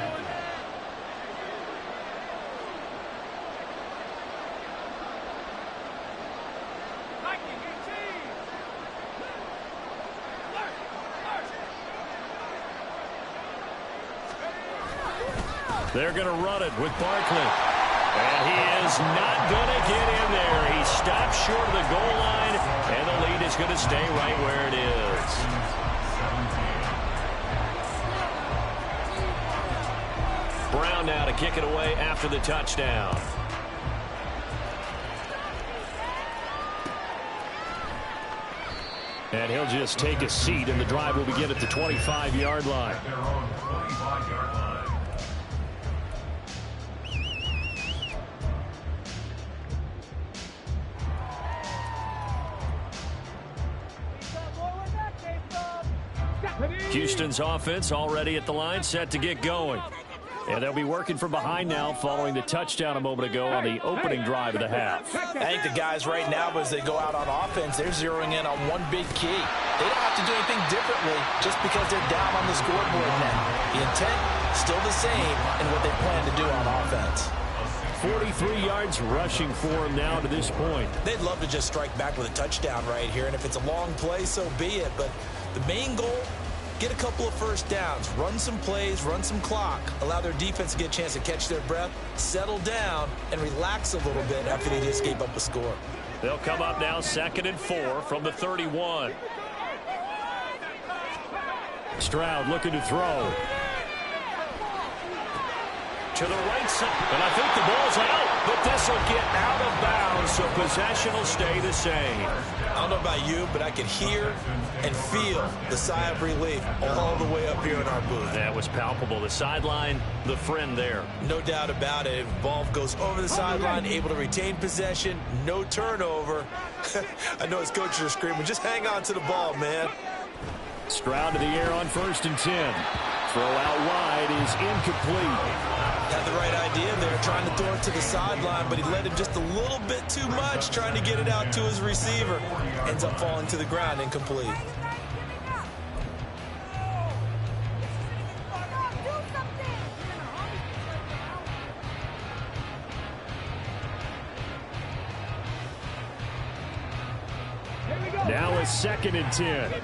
A: They're going to run it with Barkley. And he is not going to get in there. He stops short of the goal line, and the lead is going to stay right where it is. Brown now to kick it away after the touchdown. And he'll just take a seat, and the drive will begin at the 25-yard line.
E: Their own 25-yard line.
A: Houston's offense already at the line, set to get going. And they'll be working from behind now following the touchdown a moment ago on the opening drive of the half.
D: I think the guys right now, as they go out on offense, they're zeroing in on one big key. They don't have to do anything differently just because they're down on the scoreboard now. The intent, still the same in what they plan to do on offense.
A: 43 yards rushing for him now to this point.
D: They'd love to just strike back with a touchdown right here, and if it's a long play, so be it. But the main goal, get a couple of first downs, run some plays, run some clock, allow their defense to get a chance to catch their breath, settle down, and relax a little bit after they just gave up a score.
A: They'll come up now 2nd and 4 from the 31. Stroud looking to throw. To the right side, and I think the ball's out, but this will get out of bounds, so possession will stay the same.
D: I don't know about you, but I could hear and feel the sigh of relief all the way up here in our booth.
A: That was palpable. The sideline, the friend there.
D: No doubt about it. If the ball goes over the sideline, able to retain possession, no turnover. I know his coaches are screaming, just hang on to the ball, man.
A: Stroud to the air on 1st and 10. Throw out wide is incomplete.
D: Had the right idea there, trying to throw it to the sideline, but he led him just a little bit too much, trying to get it out to his receiver. Ends up falling to the ground, incomplete.
A: Now it's 2nd and 10.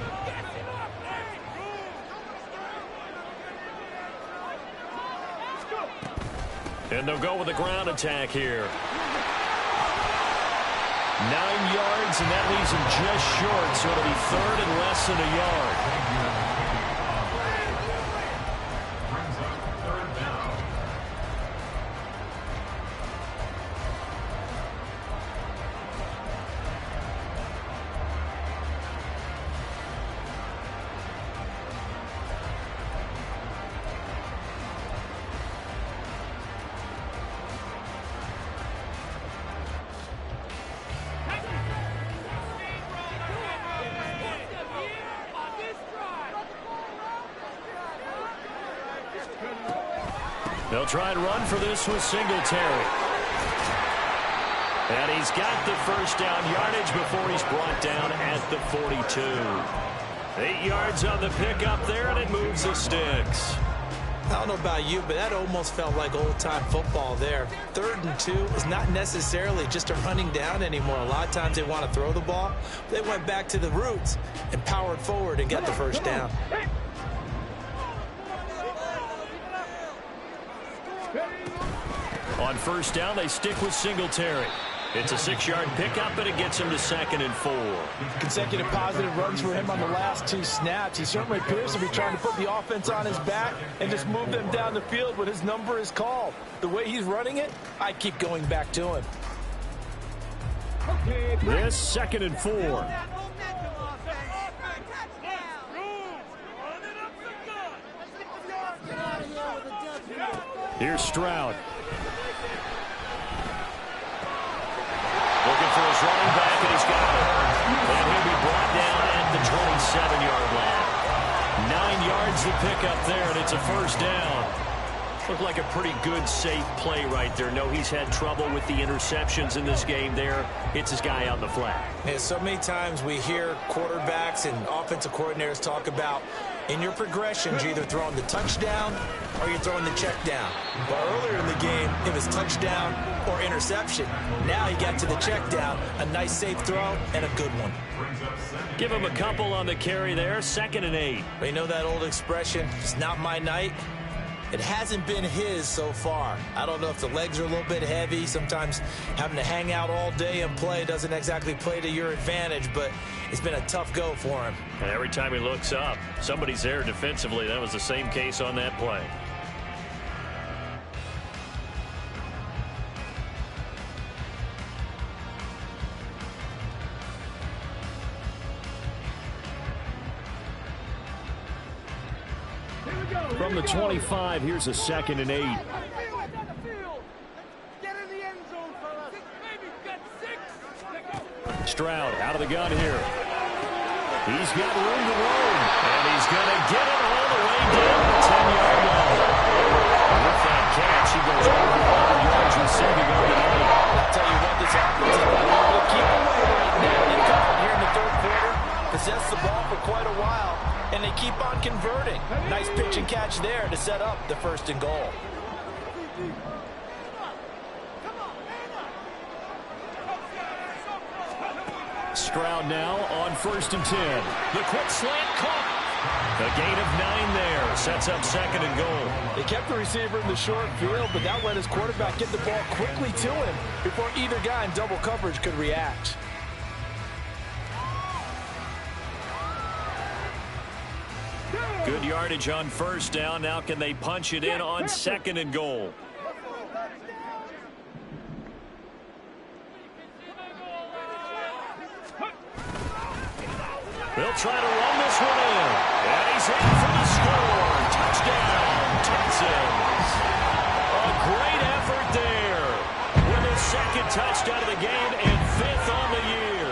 A: And they'll go with the ground attack here. 9 yards, and that leaves him just short, so it'll be 3rd and less than a yard.
E: Brings up 3rd down.
A: They'll try and run for this with Singletary. And he's got the first down yardage before he's brought down at the 42. 8 yards on the pickup there, and it moves the sticks.
D: I don't know about you, but that almost felt like old-time football there. 3rd and 2 is not necessarily just a running down anymore. A lot of times they want to throw the ball. They went back to the roots and powered forward and got the first down.
A: On first down, they stick with Singletary. It's a 6-yard pickup, and it gets him to 2nd and 4.
D: Consecutive positive runs for him on the last 2 snaps. He certainly appears to be trying to put the offense on his back and just move them down the field when his number is called. The way he's running it, I keep going back to him.
F: This 2nd and 4. Here's Stroud.
A: Looking for his running back, and he's got it. And he'll be brought down at the 27-yard line. 9 yards to pick up there, and it's a first down. Looked like a pretty good, safe play right there. No, he's had trouble with the interceptions in this game there. Hits his guy out in the flat.
D: Yeah, so many times we hear quarterbacks and offensive coordinators talk about in your progressions, you're either throwing the touchdown or you're throwing the check down. But earlier in the game, it was touchdown or interception. Now he got to the check down, a nice safe throw, and a good one.
A: Give him a couple on the carry there, 2nd and 8.
D: But you know that old expression, it's not my night? It hasn't been his so far. I don't know if the legs are a little bit heavy. Sometimes having to hang out all day and play doesn't exactly play to your advantage, but it's been a tough go for him.
A: And every time he looks up, somebody's there defensively. That was the same case on that play.
F: From the 25, here's a 2nd and 8.
B: Get in the end zone, fellas. Baby, got 6.
F: Stroud out of the gun here. He's got room to roam.
A: And he's going to get it all the way down the 10-yard line. With that catch, he goes over 100 yards receiving on the night.
D: I'll tell you what, this offense is able to keep away right now. They come out here in the 3rd quarter, possess the ball for quite a while, and they keep on converting. Nice pitch and catch there to set up the 1st and goal.
F: Stroud now on 1st and 10.
A: The quick slant caught. A gain of 9 there. Sets up 2nd and goal.
D: They kept the receiver in the short field, but that let his quarterback get the ball quickly to him before either guy in double coverage could react.
A: Good yardage on first down. Now can they punch it in on 2nd and goal? They'll try to run this one in. And he's in for the score. Touchdown, Texans. A great effort there. With a 2nd touchdown of the game and 5th on the year.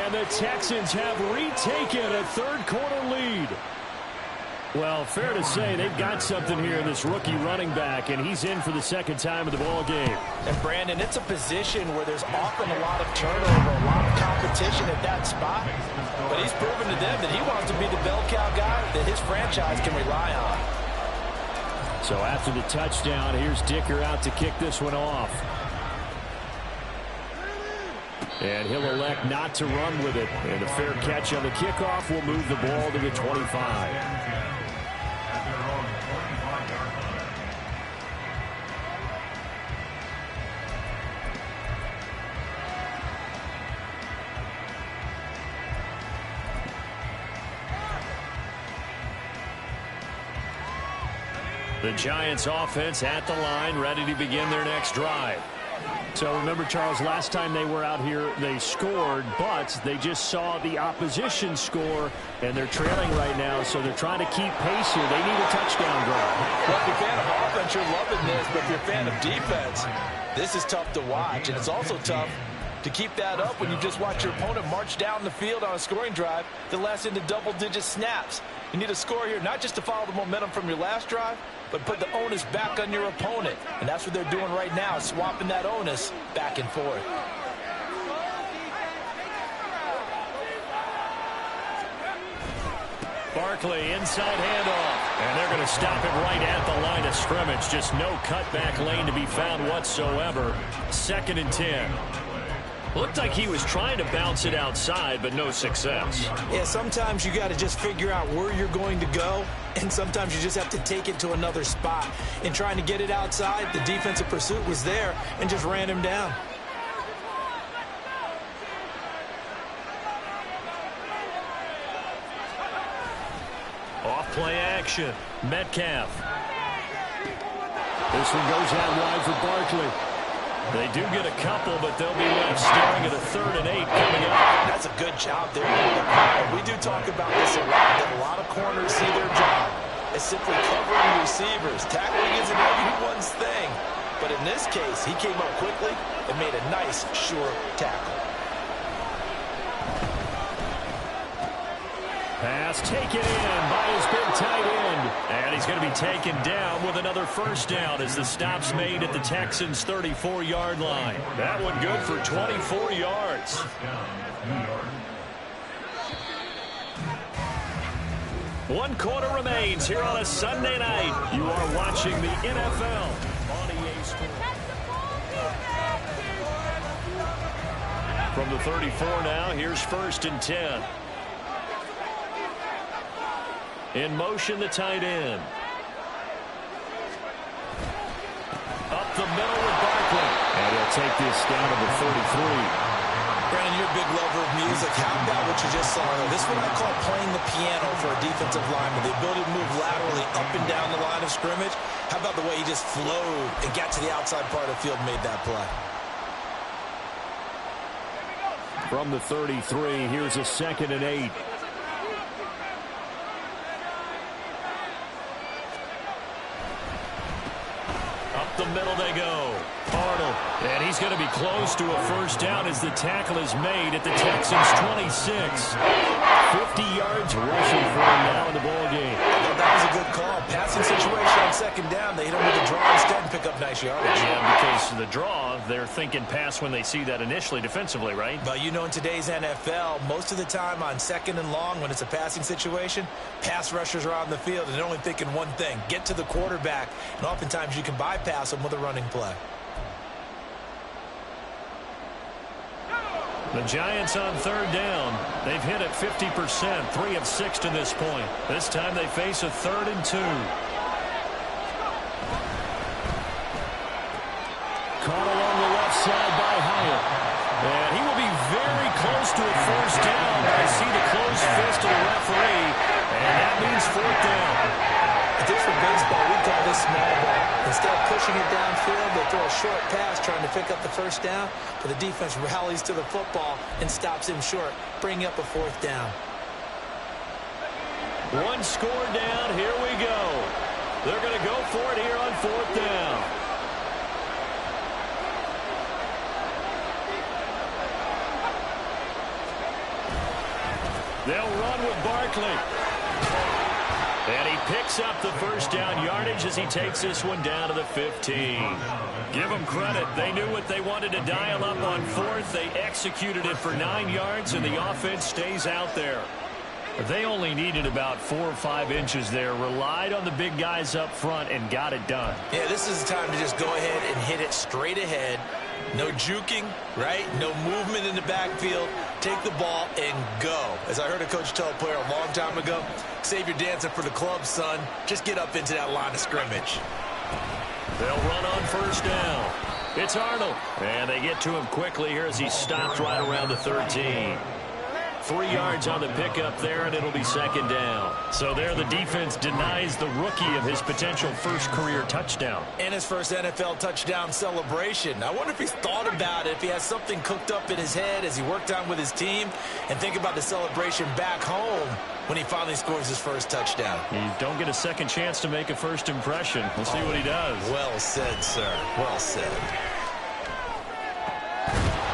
F: And the Texans have retaken a 3rd quarter lead. Well, fair to say they've got something here in this rookie running back, and he's in for the 2nd time of the ball game.
D: And, Brandon, it's a position where there's often a lot of turnover, a lot of competition at that spot. But he's proven to them that he wants to be the bell cow guy that his franchise can rely on.
F: So after the touchdown, here's Dicker out to kick this one off. And he'll elect not to run with it. And a fair catch on the kickoff will move the ball to the 25.
A: The Giants offense at the line, ready to begin their next drive.
F: So remember, Charles, last time they were out here, they scored, but they just saw the opposition score, and they're trailing right now, so they're trying to keep pace here. They need a touchdown drive.
D: Well, if you're a fan of offense, you're loving this, but if you're a fan of defense, this is tough to watch, and it's also tough to keep that up when you just watch your opponent march down the field on a scoring drive that lasts into double-digit snaps. You need a score here, not just to follow the momentum from your last drive, but put the onus back on your opponent. And that's what they're doing right now, swapping that onus back and forth.
A: Barkley, inside handoff. And they're going to stop it right at the line of scrimmage. Just no cutback lane to be found whatsoever. 2nd and 10. Looked like he was trying to bounce it outside, but no success.
D: Yeah, sometimes you got to just figure out where you're going to go, and sometimes you just have to take it to another spot. In trying to get it outside, the defensive pursuit was there and just ran him down.
A: Off play action. Metcalf.
F: This one goes out wide for Barkley.
A: They do get a couple, but they'll be left staring at a 3rd and 8 coming up.
D: That's a good job there. We do talk about this a lot, that a lot of corners see their job as simply covering receivers. Tackling isn't everyone's thing. But in this case, he came up quickly and made a nice, sure tackle.
A: Pass taken in by his big tight end. And he's going to be taken down with another first down as the stop's made at the Texans' 34-yard line. That one good for 24 yards.
E: First down, New York.
A: 1 quarter remains here on a Sunday night. You are watching the NFL on EA Sports. From the 34 now, here's 1st and 10. In motion, the tight end. Up the middle with Barkley.
F: And he'll take this down to the 33.
D: Brandon, you're a big lover of music. How about what you just saw there? This is what I call playing the piano for a defensive lineman. The ability to move laterally up and down the line of scrimmage. How about the way he just flowed and got to the outside part of the field and made that play?
F: From the 33, here's a 2nd and 8.
A: The middle they go. Arnold. And he's going to be close to a first down as the tackle is made at the Texans' 26. 50 yards rushing for him now in the ball game.
D: Well, that was a good call. Passing situation on 2nd down. They hit him with a draw instead and pick up nice yardage.
A: Yeah, because of the draw, they're thinking pass when they see that initially defensively, right?
D: But you know, in today's NFL, most of the time on 2nd and long, when it's a passing situation, pass rushers are on the field and they're only thinking one thing: get to the quarterback. And oftentimes you can bypass them with a running play.
A: The Giants on 3rd down. They've hit it 50%, 3 of 6 to this point. This time they face a 3rd and 2.
F: Caught along the left side by Hyatt.
A: And he will be very close to a first down. I see the closed fist of the referee, and that means 4th down.
D: If this were baseball, we'd call this small ball. Instead of pushing it downfield, they throw a short pass trying to pick up the first down, but the defense rallies to the football and stops him short, bringing up a 4th down.
A: 1 score down. Here we go. They're going to go for it here on 4th down. They'll run with Barkley. And he picks up the first down yardage as he takes this one down to the 15. Give them credit. They knew what they wanted to dial up on 4th. They executed it for 9 yards, and the offense stays out there. They only needed about 4 or 5 inches there, relied on the big guys up front, and got it done.
D: Yeah, this is the time to just go ahead and hit it straight ahead. No juking, right? No movement in the backfield. Take the ball and go. As I heard a coach tell a player a long time ago, save your dancing for the club, son. Just get up into that line of scrimmage.
A: They'll run on first down. It's Arnold. And they get to him quickly here as he stopped right around the 13. 3 yards on the pickup there, and it'll be 2nd down. So there the defense denies the rookie of his potential first career touchdown.
D: And his first NFL touchdown celebration. I wonder if he's thought about it, if he has something cooked up in his head as he worked on with his team, and think about the celebration back home when he finally scores his first touchdown.
A: You don't get a second chance to make a first impression. We'll see what he does.
D: Well said, sir. Well said.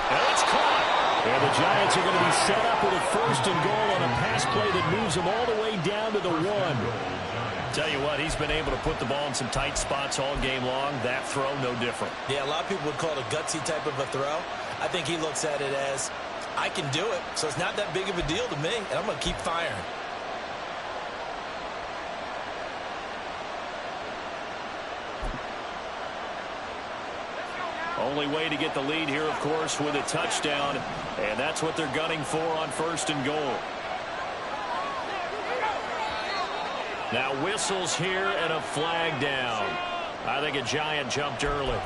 A: And it's caught.
F: And the Giants are going to be set up with a 1st and goal on a pass play that moves them all the way down to the 1.
A: Tell you what, he's been able to put the ball in some tight spots all game long. That throw, no different.
D: Yeah, a lot of people would call it a gutsy type of a throw. I think he looks at it as, I can do it, so it's not that big of a deal to me, and I'm going to keep firing.
A: Only way to get the lead here, of course, with a touchdown, and that's what they're gunning for on 1st and goal. Now whistles here and a flag down. I think a Giant jumped early.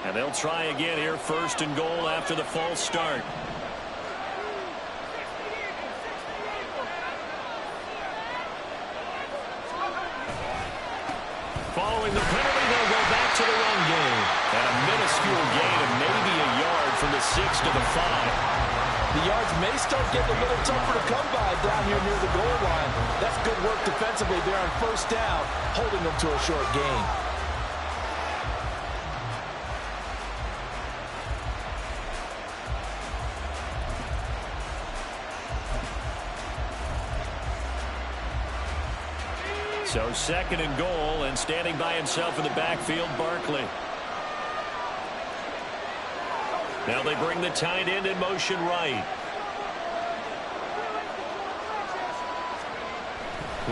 A: And they'll try again here, 1st and goal after the false start. Following the penalty, they'll go back to the run game. And a minuscule gain of maybe a yard from the 6 to the 5.
D: The yards may start getting a little tougher to come by down here near the goal line. That's good work defensively there on 1st down, holding them to a short gain.
A: So 2nd and goal, and standing by himself in the backfield, Barkley. Now they bring the tight end in motion right.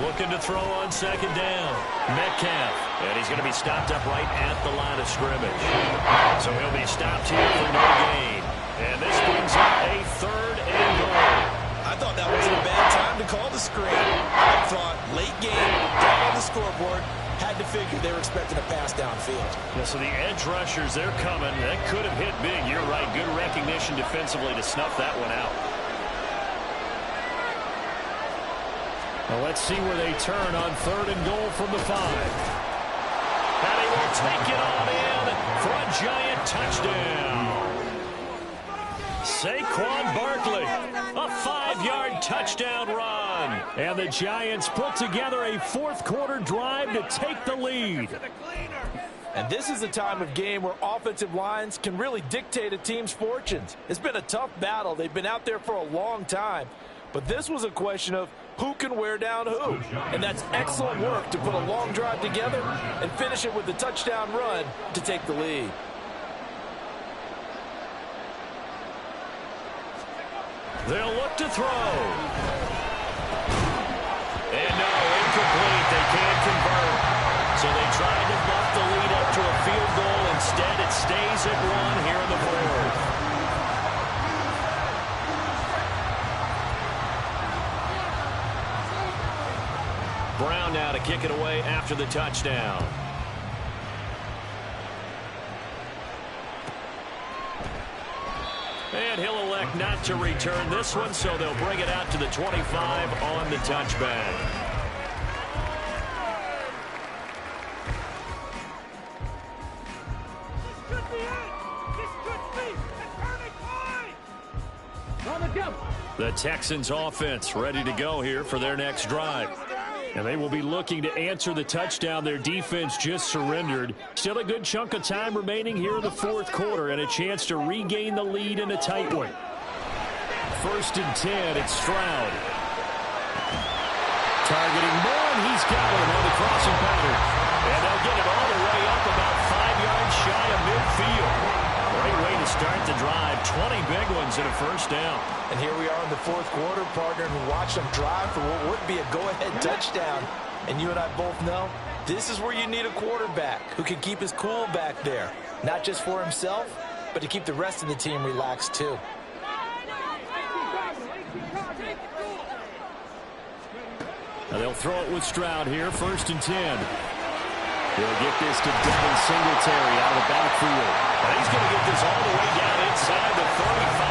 A: Looking to throw on 2nd down. Metcalf. And he's going to be stopped up right at the line of scrimmage. So he'll be stopped here for no gain. And this brings up a 3rd and goal.
D: I thought that wasn't a bad time to call the screen. I thought late game, down on the scoreboard, had to figure they were expecting a pass downfield.
A: Yeah, so the edge rushers, they're coming. That could have hit big. You're right. Good recognition defensively to snuff that one out.
F: Well, let's see where they turn on 3rd and goal from the 5.
A: And he will take it on in for a Giant touchdown. Saquon Barkley, a 5-yard touchdown run.
F: And the Giants put together a 4th quarter drive to take the lead.
D: And this is a time of game where offensive lines can really dictate a team's fortunes. It's been a tough battle. They've been out there for a long time. But this was a question of who can wear down who. And that's excellent work to put a long drive together and finish it with a touchdown run to take the lead.
A: They'll look to throw. And no, incomplete. They can't convert. So they tried to buff the lead up to a field goal. Instead, it stays at 1 here in the 4th. Brown now to kick it away after the touchdown. And he'll elect not to return this one, so they'll bring it out to the 25 on the touchback.
B: This could be it. This could be a turning point. On the jump.
A: The Texans offense ready to go here for their next drive.
F: And they will be looking to answer the touchdown their defense just surrendered. Still a good chunk of time remaining here in the 4th quarter and a chance to regain the lead in a tight one. 1st and 10, it's Stroud. Targeting more, and he's got him on the crossing pattern.
A: And they'll get it all the way up about 5 yards shy of midfield. Great way to start the drive. 20 big ones and a 1st down.
D: And here we are in the 4th quarter, partner, and watch them drive for what would be a go-ahead touchdown. And you and I both know this is where you need a quarterback who can keep his cool back there. Not just for himself, but to keep the rest of the team relaxed too.
F: Now they'll throw it with Stroud here, 1st and 10. He'll get this to Devin Singletary out of the backfield.
A: And he's going to get this all the way down inside the 35.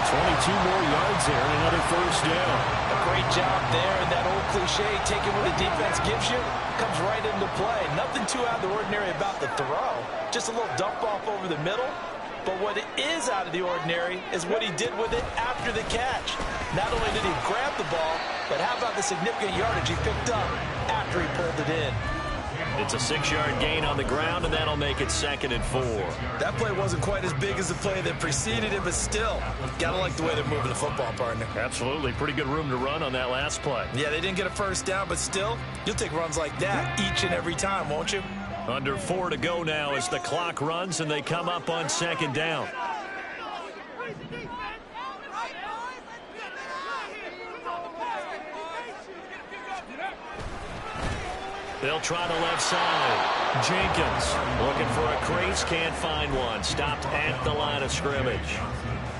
F: 22 more yards there and another 1st down.
D: A great job there, and that old cliche, taking what the defense gives you, comes right into play. Nothing too out of the ordinary about the throw. Just a little dump off over the middle. But what is out of the ordinary is what he did with it after the catch. Not only did he grab the ball, but how about the significant yardage he picked up after he pulled it in.
A: It's a 6-yard gain on the ground, and that'll make it 2nd and 4.
D: That play wasn't quite as big as the play that preceded it, but still, gotta like the way they're moving the football, partner.
A: Absolutely. Pretty good room to run on that last play.
D: Yeah, they didn't get a 1st down, but still, you'll take runs like that each and every time, won't you?
A: Under 4 to go now as the clock runs and they come up on second down. They'll try the left side. Jenkins looking for a crease, can't find one. Stopped at the line of scrimmage.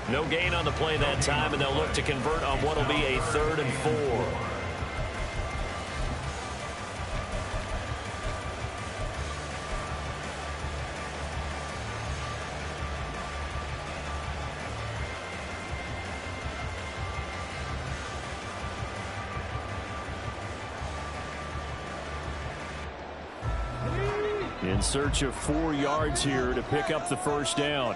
A: No gain on the play that time, and they'll look to convert on what will be a 3rd and 4. In search of 4 yards here to pick up the first down.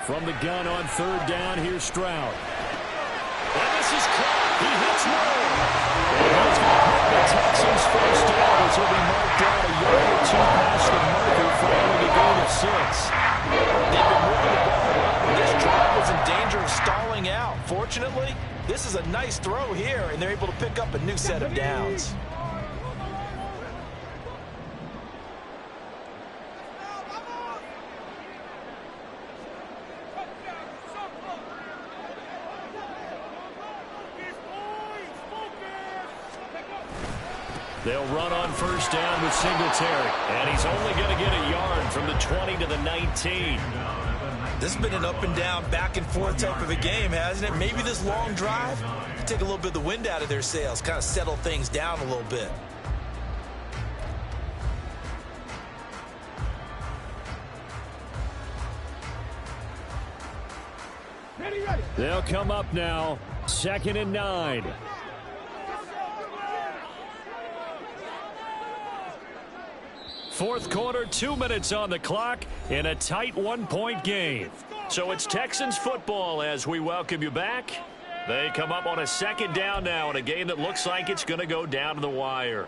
A: From the gun on 3rd down, here's Stroud. And this is caught. He hits one. And that's going to put the Texans first down, which will be marked down a yard or 2 past the marker for only a gain of 6.
D: They've been moving the ball around, and this drive was in danger of stalling out. Fortunately, this is a nice throw here, and they're able to pick up a new set of downs.
A: They'll run on first down with Singletary, and he's only going to get a yard from the 20 to the 19.
D: This has been an up and down, back and forth type of a game, hasn't it? Maybe this long drive can take a little bit of the wind out of their sails, kind of settle things down a little bit.
A: They'll come up now, 2nd and 9. Fourth quarter, 2 minutes on the clock in a tight 1-point game. So it's Texans football as we welcome you back. They come up on a 2nd down now in a game that looks like it's going to go down to the wire.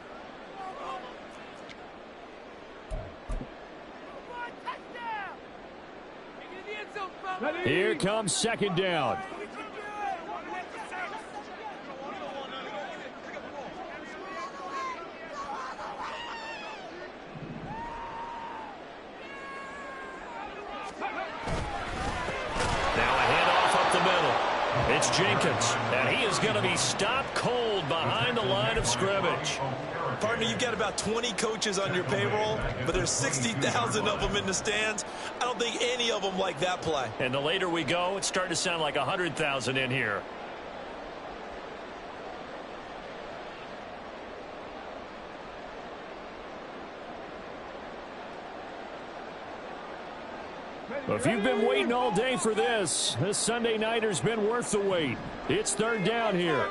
A: Here comes 2nd down. It's Jenkins, and he is going to be stopped cold behind the line of scrimmage.
D: Partner, you've got about 20 coaches on your payroll, but there's 60,000 of them in the stands. I don't think any of them like that play.
A: And the later we go, it's starting to sound like 100,000 in here. If you've been waiting all day for this Sunday nighter's been worth the wait. It's 3rd down here.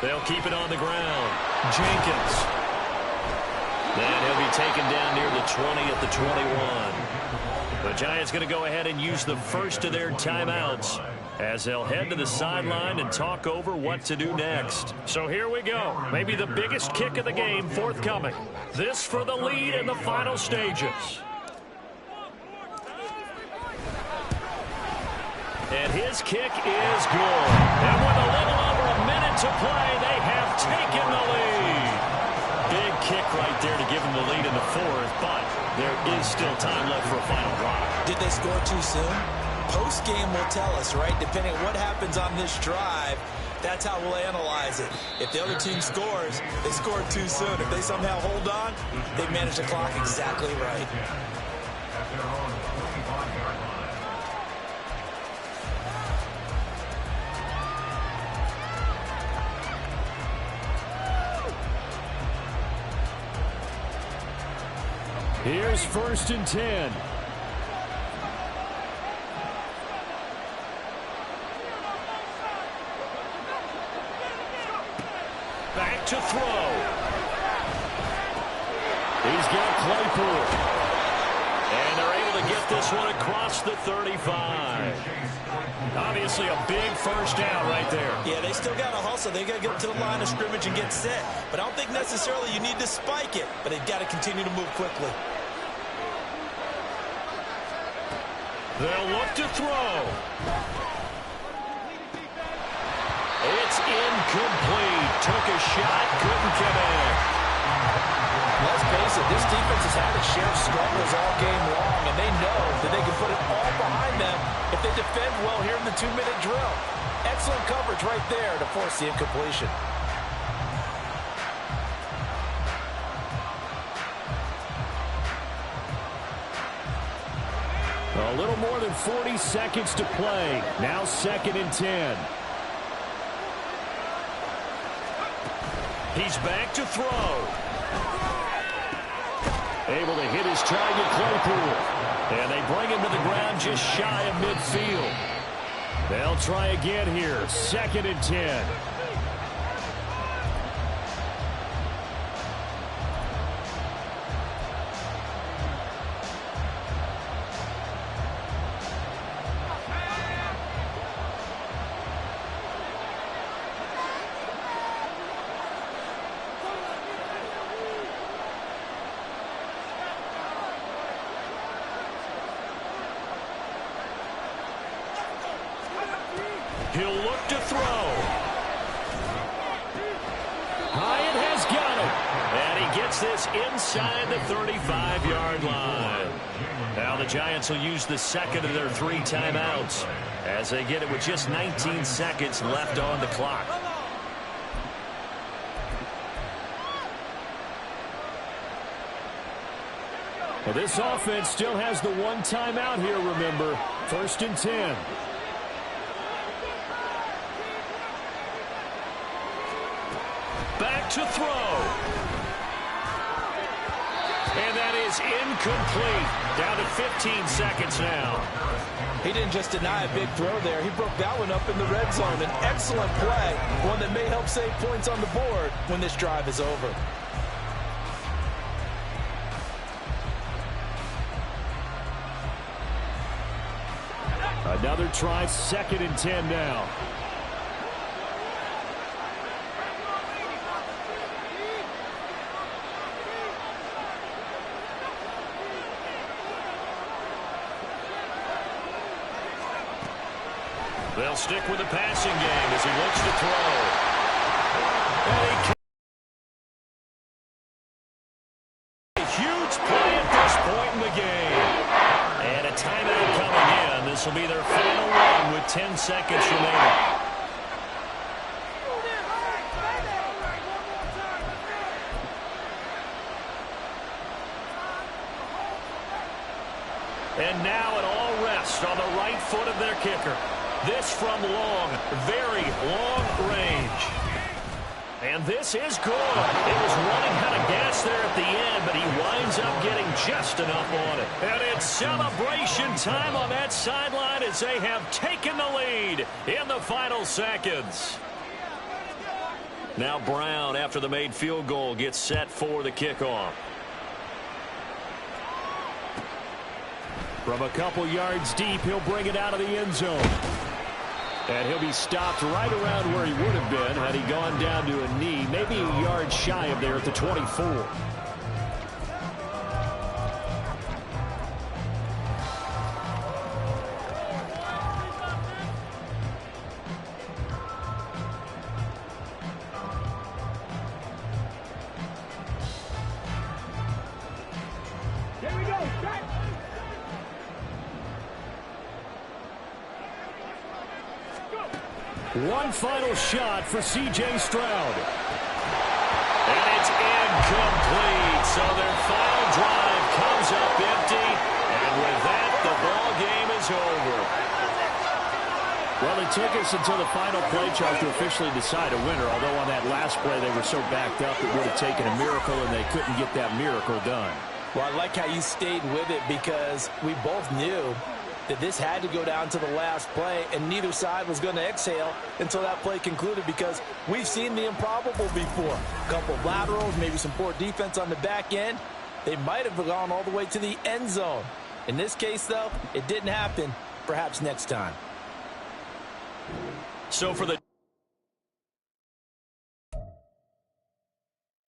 A: They'll keep it on the ground. Jenkins. And he'll be taken down near the 20 at the 21. The Giants going to go ahead and use the first of their timeouts as they'll head to the sideline and talk over what to do next. So here we go. Maybe the biggest kick of the game forthcoming. This for the lead in the final stages. And his kick is good. And with a little over a minute to play, they have taken the lead. Big kick right there to give them the lead in the 4th, but there is still time left for a final drive.
D: Did they score too soon? Post-game will tell us, right? Depending on what happens on this drive, that's how we'll analyze it. If the other team scores, they scored too soon. If they somehow hold on, they managed the clock exactly right.
A: Here's 1st and 10. Back to throw. He's got Claypool. And they're able to get get this one across the 35. Obviously a big first down right there.
D: Yeah, they still got to hustle. They got to get up to the line of scrimmage and get set. But I don't think necessarily you need to spike it. But they've got to continue to move quickly.
A: They'll look to throw. It's incomplete. Took a shot, couldn't connect.
D: Let's face it, this defense has had its share of struggles all game long, and they know that they can put it all behind them if they defend well here in the 2-minute drill. Excellent coverage right there to force the incompletion.
F: A little more than 40 seconds to play. Now 2nd and 10.
A: He's back to throw. Able to hit his target, Claypool. And they bring him to the ground just shy of midfield. They'll try again here. 2nd and 10. He'll look to throw. Hyatt has got it. And he gets this inside the 35-yard line. Now the Giants will use the second of their 3 timeouts as they get it with just 19 seconds left on the clock.
F: Well, this offense still has the 1 timeout here, remember. 1st and 10.
A: Back to throw. And that is incomplete. Down to 15 seconds now.
D: He didn't just deny a big throw there. He broke that one up in the red zone. An excellent play. One that may help save points on the board when this drive is over.
F: Another try, 2nd and 10 now.
A: They'll stick with the passing game as he looks to throw. A huge play at this point in the game. And a timeout coming in. This will be their final one with 10 seconds remaining. And now it all rests on the right foot of their kicker. This from long, very long range. And this is good. It was running out of gas there at the end, but he winds up getting just enough on it. And it's celebration time on that sideline as they have taken the lead in the final seconds. Now Brown, after the made field goal, gets set for the kickoff.
F: From a couple yards deep, he'll bring it out of the end zone. And he'll be stopped right around where he would have been had he gone down to a knee, maybe a yard shy of there at the 24.
B: Here we go. Strike.
F: One final shot for C.J. Stroud.
A: And it's incomplete. So their final drive comes up empty. And with that, the ball game is over.
F: Well, it took us until the final play chart to officially decide a winner, although on that last play they were so backed up it would have taken a miracle, and they couldn't get that miracle done.
D: Well, I like how you stayed with it because we both knew that this had to go down to the last play, and neither side was going to exhale until that play concluded because we've seen the improbable before. A couple of laterals, maybe some poor defense on the back end. They might have gone all the way to the end zone. In this case, though, it didn't happen. Perhaps next time.
A: So for the